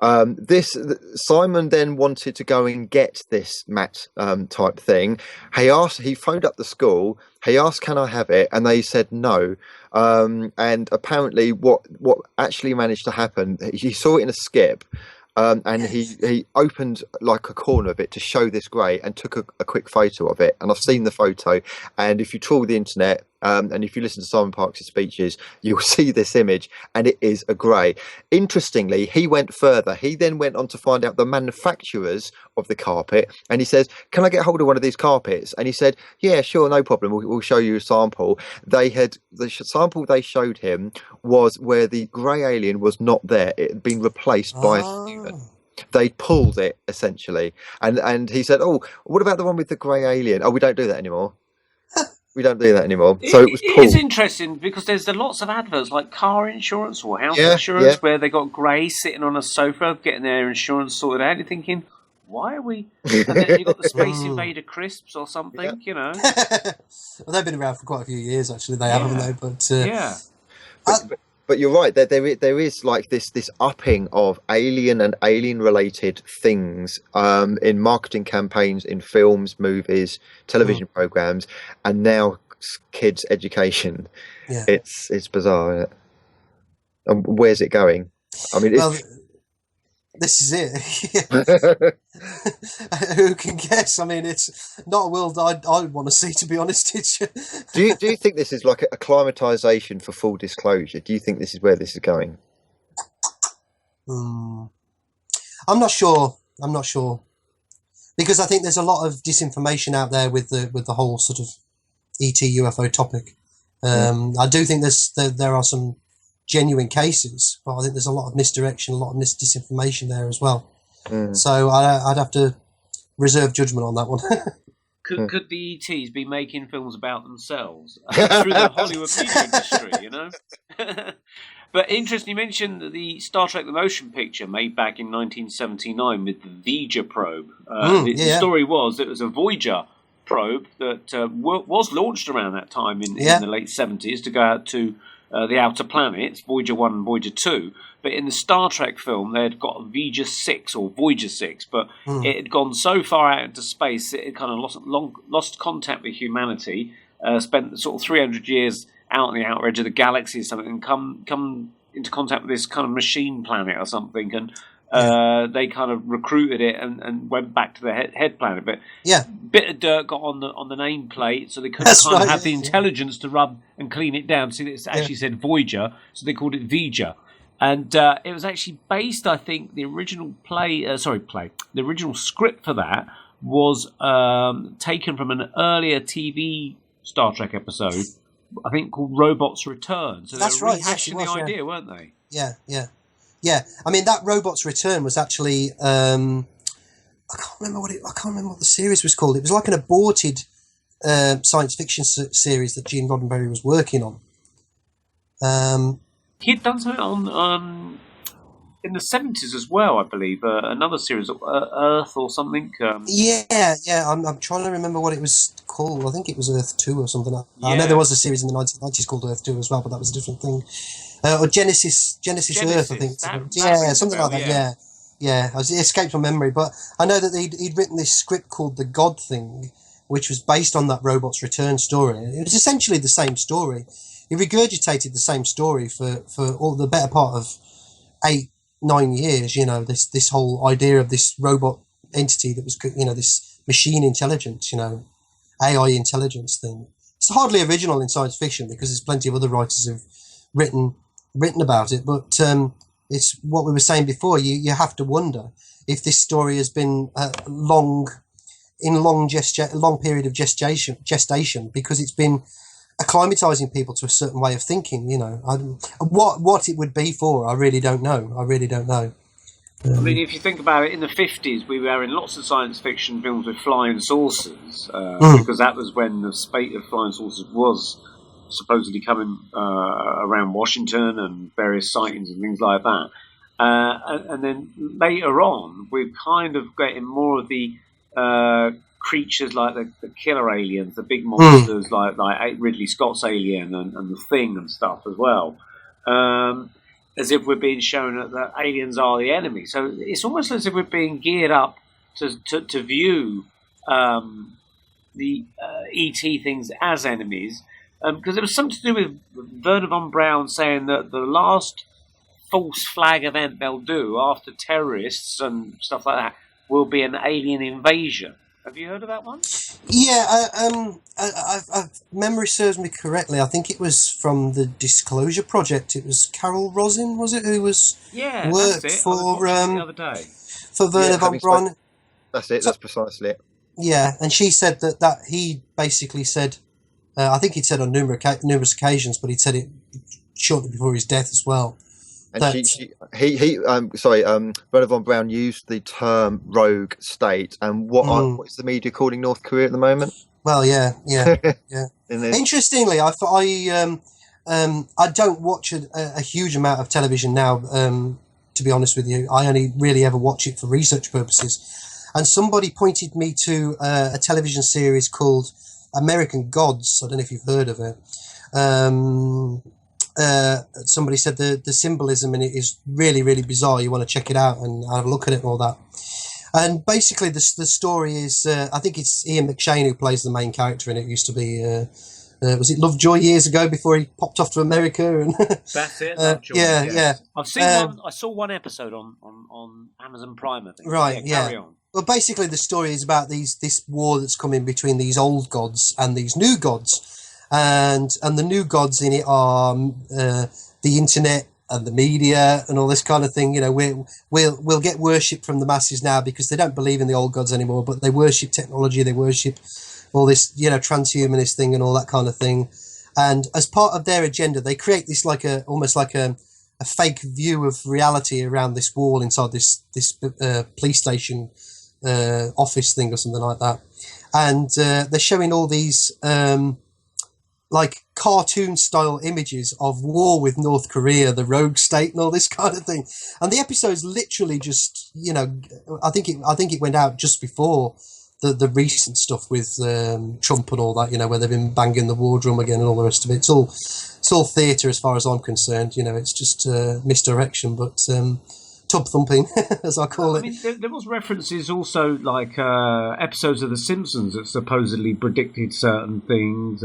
Simon then wanted to go and get this mat type thing. He phoned up the school. He asked, "Can I have it?" And they said no. And apparently, what actually managed to happen, he saw it in a skip. And he opened like a corner of it to show this grey, and took a quick photo of it. And I've seen the photo. And if you trawl the internet, and if you listen to Simon Parkes' speeches, you'll see this image, and it is a grey. Interestingly, he went further. He then went on to find out the manufacturers of the carpet, and he says, "Can I get hold of one of these carpets?" And he said, "Yeah, sure, no problem. We'll show you a sample." The sample they showed him was where the grey alien was not there. It had been replaced by a human. They pulled it essentially, and he said, "Oh, what about the one with the grey alien? Oh, we don't do that anymore. We don't do that anymore." So it was pulled. It is interesting because there's lots of adverts like car insurance or house insurance where they got grey sitting on a sofa getting their insurance sorted out. You're thinking, why are we? And then you got the Space Invader crisps or something, you know. Well, they've been around for quite a few years, actually. They haven't they? But But you're right. There is like this upping of alien and alien related things in marketing campaigns, in films, movies, television programs, and now kids' education. Yeah. It's bizarre, isn't it? And where's it going? I mean, this is it. Who can guess? I mean, it's not a world I'd want to see, to be honest. Do you think this is like a acclimatization for full disclosure? Do you think this is where this is going? I'm not sure. Because I think there's a lot of disinformation out there with the whole sort of ET UFO topic. I do think there are some genuine cases, but I think there's a lot of misdirection, a lot of disinformation there as well. So I'd have to reserve judgment on that one. Could the ETs be making films about themselves through the Hollywood media industry, you know? But interesting, you mentioned the Star Trek The Motion Picture made back in 1979 with the Voyager probe. The story was that it was a Voyager probe that was launched around that time in the late 70s to go out to the outer planets, Voyager 1 and Voyager 2. But in the Star Trek film, they had got Voyager 6 or Voyager 6, but it had gone so far out into space, it had kind of lost contact with humanity, spent sort of 300 years out on the outer edge of the galaxy or something, and come into contact with this kind of machine planet or something, and they kind of recruited it and went back to the head planet. But bit of dirt got on the nameplate, so they couldn't have the intelligence to rub and clean it down. So it actually said Voyager, so they called it Voyager. And it was actually based, I think, the original the original script for that was taken from an earlier TV Star Trek episode, I think called Robots Return. So they were rehashing the idea, weren't they? Yeah. I mean, that Robots Return was actually I can't remember what the series was called. It was like an aborted science fiction series that Gene Roddenberry was working on. He'd done something on in the 70s as well, I believe. Another series, Earth or something. I'm trying to remember what it was called. I think it was Earth 2 or something. I know there was a series in the 1990s called Earth 2 as well, but that was a different thing. or Genesis Earth, I think. Something like that. Yeah. It escaped my memory, but I know that he'd written this script called The God Thing, which was based on that Robot's Return story. It was essentially the same story. He regurgitated the same story for all the better part of 8-9 years. You know, this whole idea of this robot entity that was, you know, this machine intelligence, you know, AI intelligence thing. It's hardly original in science fiction because there's plenty of other writers who've written about it, but it's what we were saying before. You have to wonder if this story has been long period of gestation because it's been acclimatizing people to a certain way of thinking. You know, what it would be for, I really don't know. I mean, if you think about it, in the 50s, we were in lots of science fiction films with flying saucers, because that was when the spate of flying saucers was supposedly coming around Washington and various sightings and things like that. And then later on, we're kind of getting more of the creatures like the killer aliens, the big monsters like Ridley Scott's Alien and the Thing and stuff as well. As if we're being shown that aliens are the enemy. So it's almost as if we're being geared up to view the ET things as enemies. Because there was something to do with Werner von Braun saying that the last false flag event they'll do after terrorists and stuff like that will be an alien invasion. Have you heard of that one? Yeah, memory serves me correctly. I think it was from the Disclosure Project. It was Carol Rosin, was it, who was worked for the other day for Werner von Braun? That's it. That's precisely it. Yeah, and she said that he basically said, I think he'd said on numerous occasions, but he'd said it shortly before his death as well. And Werner von Braun used the term rogue state, and what is the media calling North Korea at the moment? Well, yeah. Interestingly, I don't watch a huge amount of television now. To be honest with you, I only really ever watch it for research purposes. And somebody pointed me to a television series called American Gods. I don't know if you've heard of it. Somebody said the symbolism in it is really, really bizarre. You want to check it out and have a look at it and all that. And basically the story is, I think it's Ian McShane who plays the main character in it. It used to be, was it Lovejoy years ago before he popped off to America? And that's it, Lovejoy. Yeah. I've seen one. I saw one episode on Amazon Prime, I think. Right, Carry on. Well, basically the story is about this war that's coming between these old gods and these new gods. And the new gods in it are the internet and the media and all this kind of thing. You know, we'll get worship from the masses now because they don't believe in the old gods anymore, but they worship technology, they worship all this, you know, transhumanist thing and all that kind of thing. And as part of their agenda, they create this almost like a fake view of reality around this wall inside this police station office thing or something like that. And they're showing all these like cartoon style images of war with North Korea, the rogue state and all this kind of thing. And the episode's literally just, you know, I think it went out just before the recent stuff with Trump and all that, you know, where they've been banging the war drum again and all the rest of it. It's all theatre as far as I'm concerned. You know, it's just misdirection, but tub thumping, as I call it. I mean, there was references also, like episodes of The Simpsons that supposedly predicted certain things.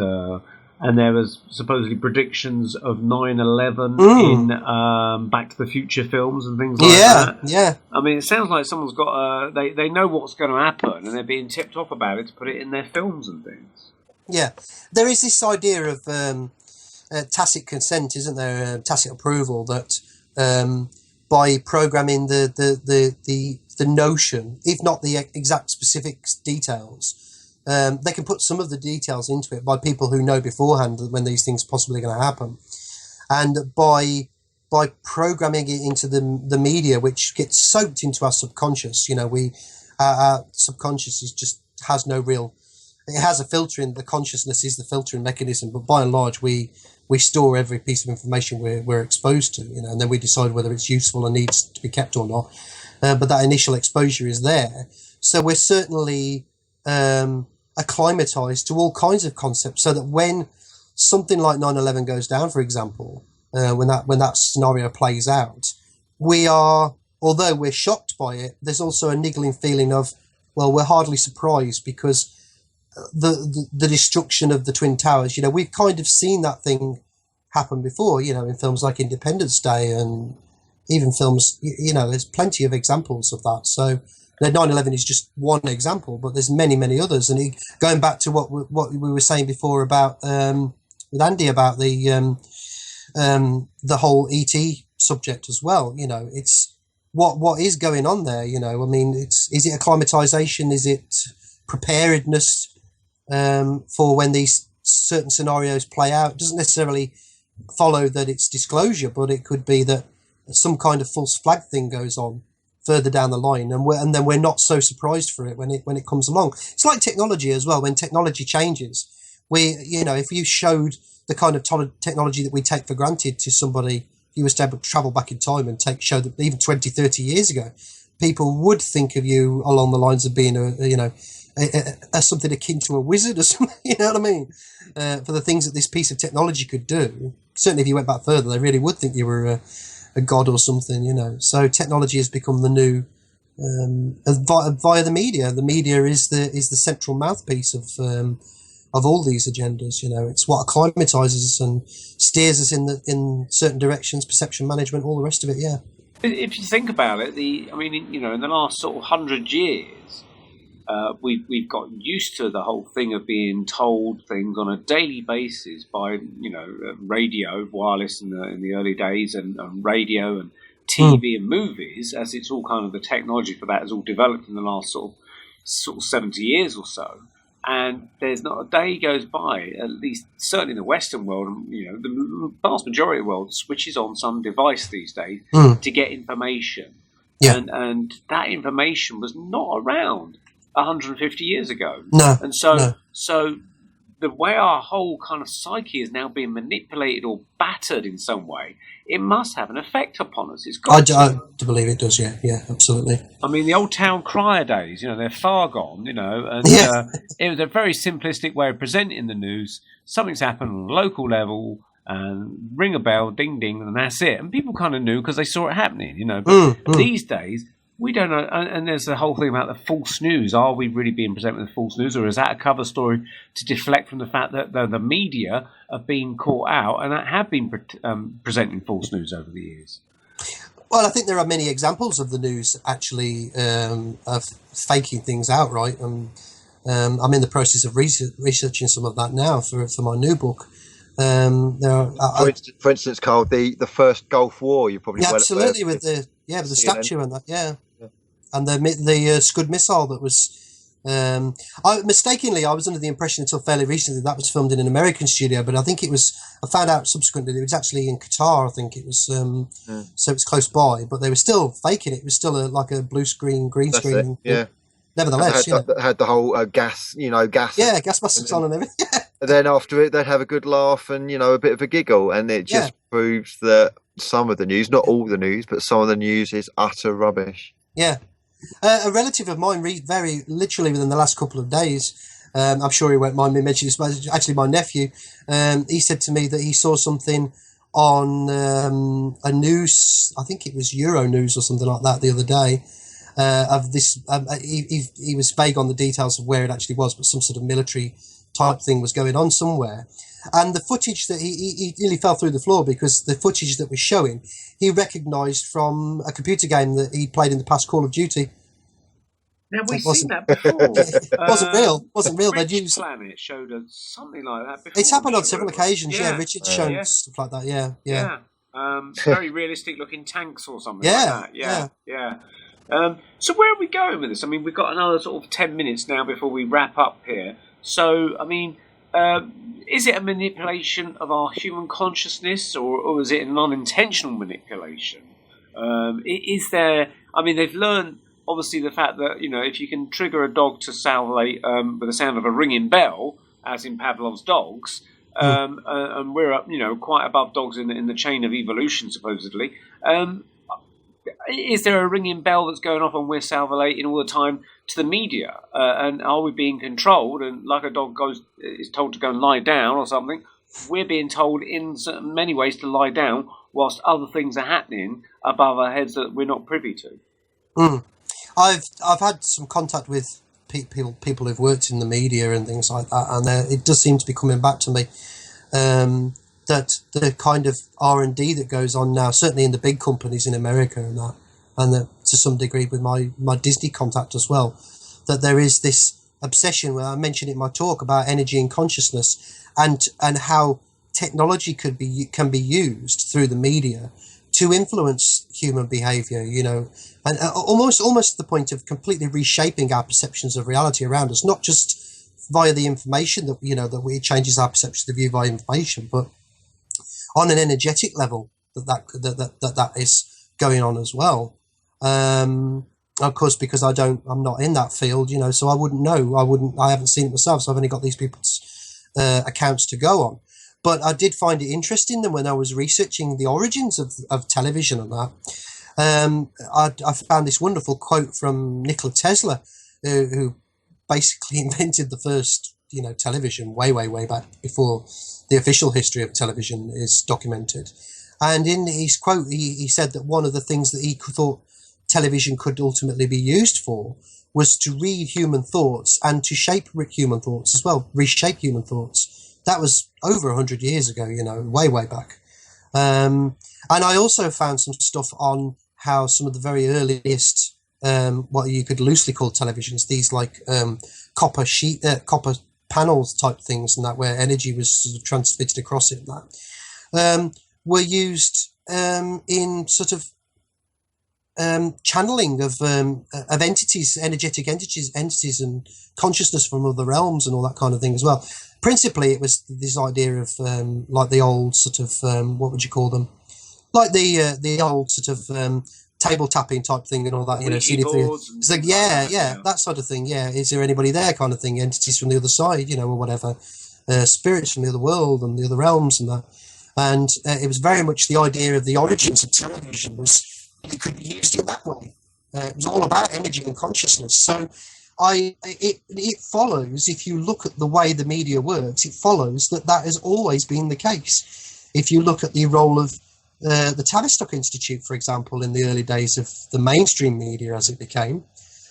And there was supposedly predictions of 9/11 in Back to the Future films and things like that. Yeah. I mean, it sounds like someone's got they know what's going to happen and they're being tipped off about it to put it in their films and things. Yeah. There is this idea of tacit consent, isn't there? Tacit approval that by programming the notion, if not the exact specific details, they can put some of the details into it by people who know beforehand when these things are possibly going to happen, and by programming it into the media, which gets soaked into our subconscious. You know, our subconscious has no real. It has a filtering. The consciousness is the filtering mechanism, but by and large, we store every piece of information we're exposed to. You know, and then we decide whether it's useful and needs to be kept or not. But that initial exposure is there, so we're certainly acclimatized to all kinds of concepts, so that when something like 9/11 goes down, for example, when that scenario plays out, we are, although we're shocked by it, there's also a niggling feeling of, well, we're hardly surprised, because the destruction of the Twin Towers, we've kind of seen that thing happen before, in films like Independence Day, and even films, there's plenty of examples of that. So the 9/11 is just one example, but there's many, many others. And going back to what we were saying before about with Andy about the whole ET subject as well, it's what is going on there. I mean, is it acclimatization? Is it preparedness for when these certain scenarios play out? It doesn't necessarily follow that it's disclosure, but it could be that some kind of false flag thing goes on further down the line, and then we're not so surprised for it when it comes along. It's like technology as well. When technology changes, if you showed the kind of technology that we take for granted to somebody, if you was to able to travel back in time and show that even 20, 30 years ago, people would think of you along the lines of being a something akin to a wizard or something. You know what I mean? For the things that this piece of technology could do. Certainly, if you went back further, they really would think you were a god or something. So technology has become the new via the media. The media is the central mouthpiece of all these agendas. It's what acclimatizes us and steers us in certain directions, perception management, all the rest of it. Yeah. If you think about it, in the last sort of 100 years, we've got used to the whole thing of being told things on a daily basis by radio, wireless in the early days, and radio and TV and movies, as it's all kind of the technology for that has all developed in the last sort of 70 years or so. And there's not a day goes by, at least certainly in the Western world, the vast majority of the world switches on some device these days to get information. Yeah. And that information was not around 150 years ago. No. And so the way our whole kind of psyche is now being manipulated or battered in some way, it must have an effect upon us. It's got I do believe it does, yeah, absolutely. I mean, the old town crier days, they're far gone, and it was a very simplistic way of presenting the news. Something's happened on a local level, and ring a bell, ding, ding, and that's it. And people kind of knew because they saw it happening, But these days, we don't know, and there's the whole thing about the false news. Are we really being presented with false news, or is that a cover story to deflect from the fact that the media have been caught out and have been presenting false news over the years? Well, I think there are many examples of the news actually of faking things outright. I'm in the process of researching some of that now for my new book. For instance, Carl, the first Gulf War, you probably absolutely with the statue and that, yeah. And the Scud missile that was. I was under the impression until fairly recently that was filmed in an American studio, but I think I found out subsequently that it was actually in Qatar. I think it was, so it's close by, but they were still faking it. It was still like a blue screen, green screen. Yeah. Nevertheless, had the whole gas. Yeah, gas masks on and everything. And then after it, they'd have a good laugh and a bit of a giggle, and it just proves that some of the news, not all the news, but some of the news is utter rubbish. Yeah. A relative of mine, very literally within the last couple of days, I'm sure he won't mind me mentioning this, but actually my nephew, he said to me that he saw something on a news, I think it was Euro News or something like that the other day, of this, he was vague on the details of where it actually was, but some sort of military type thing was going on somewhere. And the footage that he nearly fell through the floor, because the footage that was showing, he recognised from a computer game that he played in the past, Call of Duty. Now, we've seen that before. It wasn't real. They'd used Planet showed us something like that before. It's happened on several occasions, yeah. Richard's shown stuff like that, yeah. Very realistic looking tanks or something like that. Yeah. So where are we going with this? I mean, we've got another sort of 10 minutes now before we wrap up here. So, I mean, is it a manipulation of our human consciousness, or is it a non-intentional manipulation? Is there... I mean, they've learned, obviously, the fact that, if you can trigger a dog to salivate with the sound of a ringing bell, as in Pavlov's dogs, and we're up, quite above dogs in the chain of evolution, supposedly, is there a ringing bell that's going off and we're salivating all the time to the media? And are we being controlled? And like a dog is told to go and lie down or something, we're being told in many ways to lie down whilst other things are happening above our heads that we're not privy to. I've had some contact with people who've worked in the media and things like that, and it does seem to be coming back to me that the kind of R&D that goes on now, certainly in the big companies in America and that, and that to some degree with my Disney contact as well, that there is this obsession, where I mentioned in my talk, about energy and consciousness, and how technology can be used through the media to influence human behavior, and almost to the point of completely reshaping our perceptions of reality around us, not just via the information that it changes our perception of view via information, but on an energetic level that is going on as well. Of course, because I'm not in that field, so I wouldn't know. I haven't seen it myself, so I've only got these people's accounts to go on. But I did find it interesting that when I was researching the origins of television and that, I found this wonderful quote from Nikola Tesla, who basically invented the first, television way back before the official history of television is documented. And in his quote, he said that one of the things that he thought television could ultimately be used for was to read human thoughts and to shape human thoughts as well, reshape human thoughts. That was over 100 years ago, way back. And I also found some stuff on how some of the very earliest, what you could loosely call televisions, these like copper panels type things, and that where energy was sort of transmitted across it, and that were used in sort of channeling of entities, energetic entities, and consciousness from other realms and all that kind of thing as well. Principally, it was this idea of like the old sort of what would you call them? Like the old sort of table tapping type thing and all that. It's like that sort of thing. Yeah, is there anybody there? Kind of thing. Entities from the other side, or whatever. Spirits from the other world and the other realms and that. And it was very much the idea of the origins of television was it could be used in that way. It was all about energy and consciousness. So it follows, if you look at the way the media works, it follows that has always been the case. If you look at the role of the Tavistock Institute, for example, in the early days of the mainstream media as it became,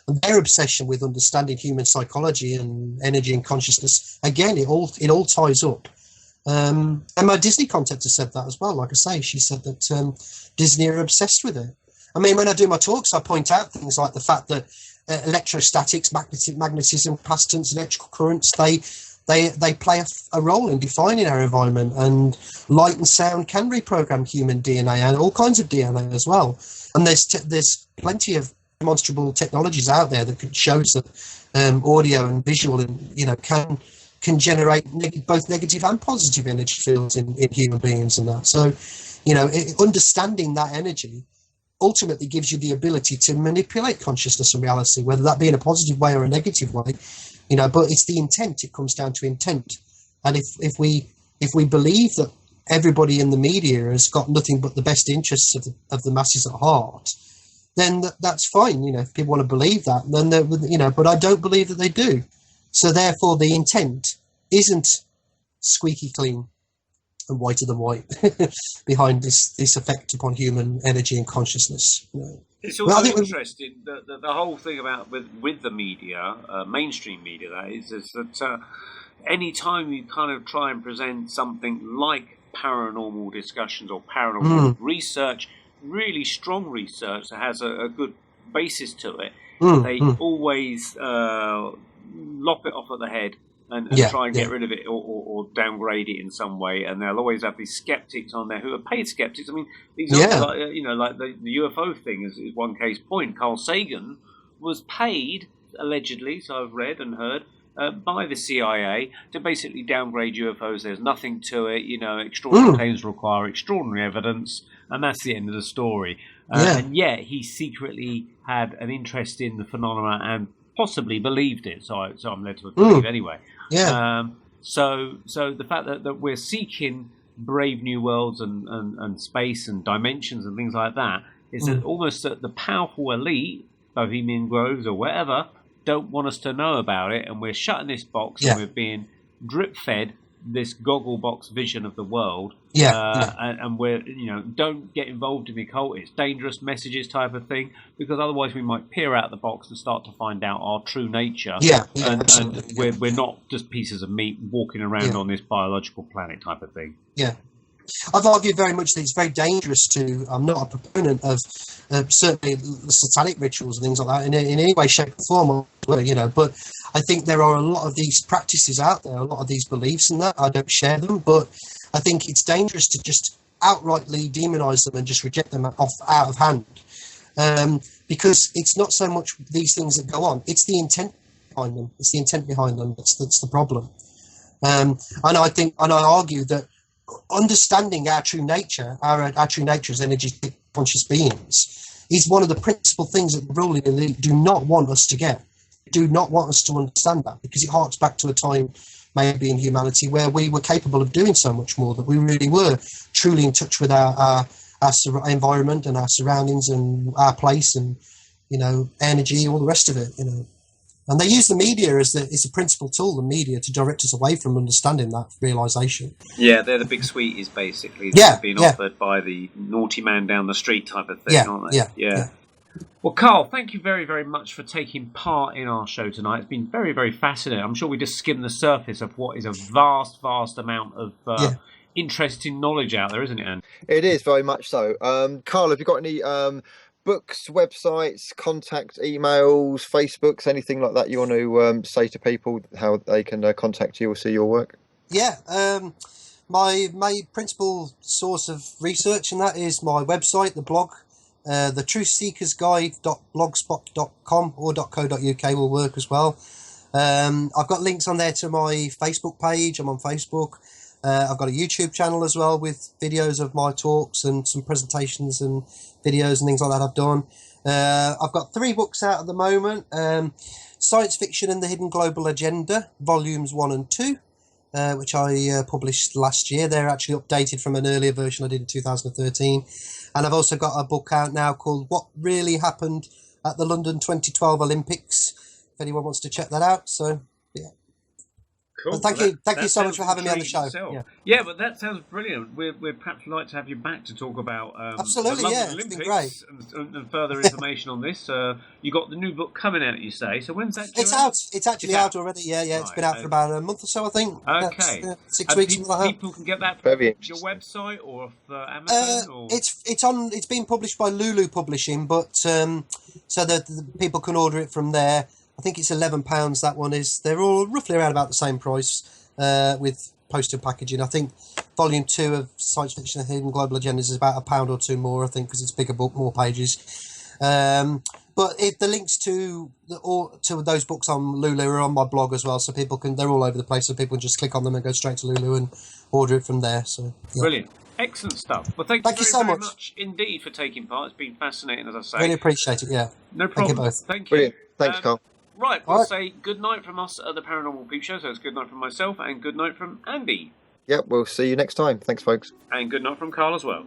and their obsession with understanding human psychology and energy and consciousness, again, it all ties up. And my Disney contactor said that as well. Like I say, she said that Disney are obsessed with it. I mean, when I do my talks, I point out things like the fact that electrostatics, magnetism, capacitance, electrical currents, they play a role in defining our environment, and light and sound can reprogram human DNA and all kinds of DNA as well. And there's plenty of demonstrable technologies out there that could show us that audio and visual and can generate both negative and positive energy fields in human beings and that. So, understanding that energy ultimately gives you the ability to manipulate consciousness and reality, whether that be in a positive way or a negative way, but it's the intent. It comes down to intent. And if we believe that everybody in the media has got nothing but the best interests of the masses at heart, then that's fine. If people want to believe that, then but I don't believe that they do. So therefore the intent isn't squeaky clean and whiter than white behind this effect upon human energy and consciousness. It's also interesting the whole thing about with the media, mainstream media, that is that any time you kind of try and present something like paranormal discussions or paranormal research, really strong research that has a good basis to it, they always lop it off at the head and try and get rid of it or downgrade it in some way, and they'll always have these skeptics on there who are paid skeptics. I mean, like the UFO thing is one case point. Carl Sagan was paid, allegedly, so I've read and heard, by the CIA to basically downgrade UFOs. There's nothing to it, extraordinary claims require extraordinary evidence, and that's the end of the story. And yet he secretly had an interest in the phenomena and possibly believed it, so I'm led to believe anyway. So the fact that we're seeking brave new worlds and space and dimensions and things like that is that almost that the powerful elite, Bohemian Groves or whatever, don't want us to know about it, and we're shut in this box and we're being drip fed this goggle box vision of the world. And we're, don't get involved in the occult. It's dangerous messages type of thing, because otherwise we might peer out the box and start to find out our true nature. And we're not just pieces of meat walking around on this biological planet type of thing. Yeah. I've argued very much that it's very dangerous to. I'm not a proponent of certainly satanic rituals and things like that in any way, shape, or form. But I think there are a lot of these practices out there, a lot of these beliefs, and that I don't share them. But I think it's dangerous to just outrightly demonise them and just reject them out of hand, because it's not so much these things that go on; it's the intent behind them. It's the intent behind them that's the problem. And I argue that understanding our true nature, our true nature as energetic conscious beings, is one of the principal things that the ruling elite do not want us to get. Do not want us to understand that, because it harks back to a time maybe in humanity where we were capable of doing so much more, that we really were truly in touch with our environment and our surroundings and our place and energy, all the rest of it. And they use the media as a principal tool, the media, to direct us away from understanding that realisation. Yeah, they're the big sweeties, basically. That being offered by the naughty man down the street type of thing, aren't they? Yeah. Well, Carl, thank you very, very much for taking part in our show tonight. It's been very, very fascinating. I'm sure we just skimmed the surface of what is a vast, vast amount of interesting knowledge out there, isn't it, Anne? It is, very much so. Carl, have you got any books, websites, contact emails, Facebooks, anything like that you want to say to people how they can contact you or see your work? My principal source of research, and that is my website, the blog, the truthseekersguide.blogspot.com or .co.uk will work as well. I've got links on there to my Facebook page. I'm on Facebook. I've got a YouTube channel as well with videos of my talks and some presentations and videos and things like that I've done. I've got 3 books out at the moment. Science Fiction and the Hidden Global Agenda, Volumes 1 and 2, which I published last year. They're actually updated from an earlier version I did in 2013. And I've also got a book out now called What Really Happened at the London 2012 Olympics, if anyone wants to check that out. So, yeah. Cool. Well, thank you so much for having me on the show. Yeah, but that sounds brilliant. We'd perhaps like to have you back to talk about absolutely, the London It's Olympics been great. and further information on this. You got the new book coming out, you say. So when's that? It's out. It's actually out already. Yeah. It's been out for about a month or so, I think. Okay. 6 weeks. Something like that. People can get that from your website or off Amazon. Or? It's been published by Lulu Publishing, but so that the people can order it from there. I think it's £11. That one is. They're all roughly around about the same price with postal packaging. I think Volume 2 of Science Fiction and Hidden Global Agendas is about £1 or 2 more. I think because it's a bigger book, more pages. But the links to those books on Lulu are on my blog as well, so people can. They're all over the place, so people can just click on them and go straight to Lulu and order it from there. So brilliant. Excellent stuff. Well, thank you very much indeed for taking part. It's been fascinating, as I say. Really appreciate it. Yeah. No problem. Thank you both. Thank you. Brilliant. Thanks, Carl. Right, we'll say good night from us at the Paranormal Peep Show. So it's good night from myself and good night from Andy. Yep, we'll see you next time. Thanks, folks. And good night from Carl as well.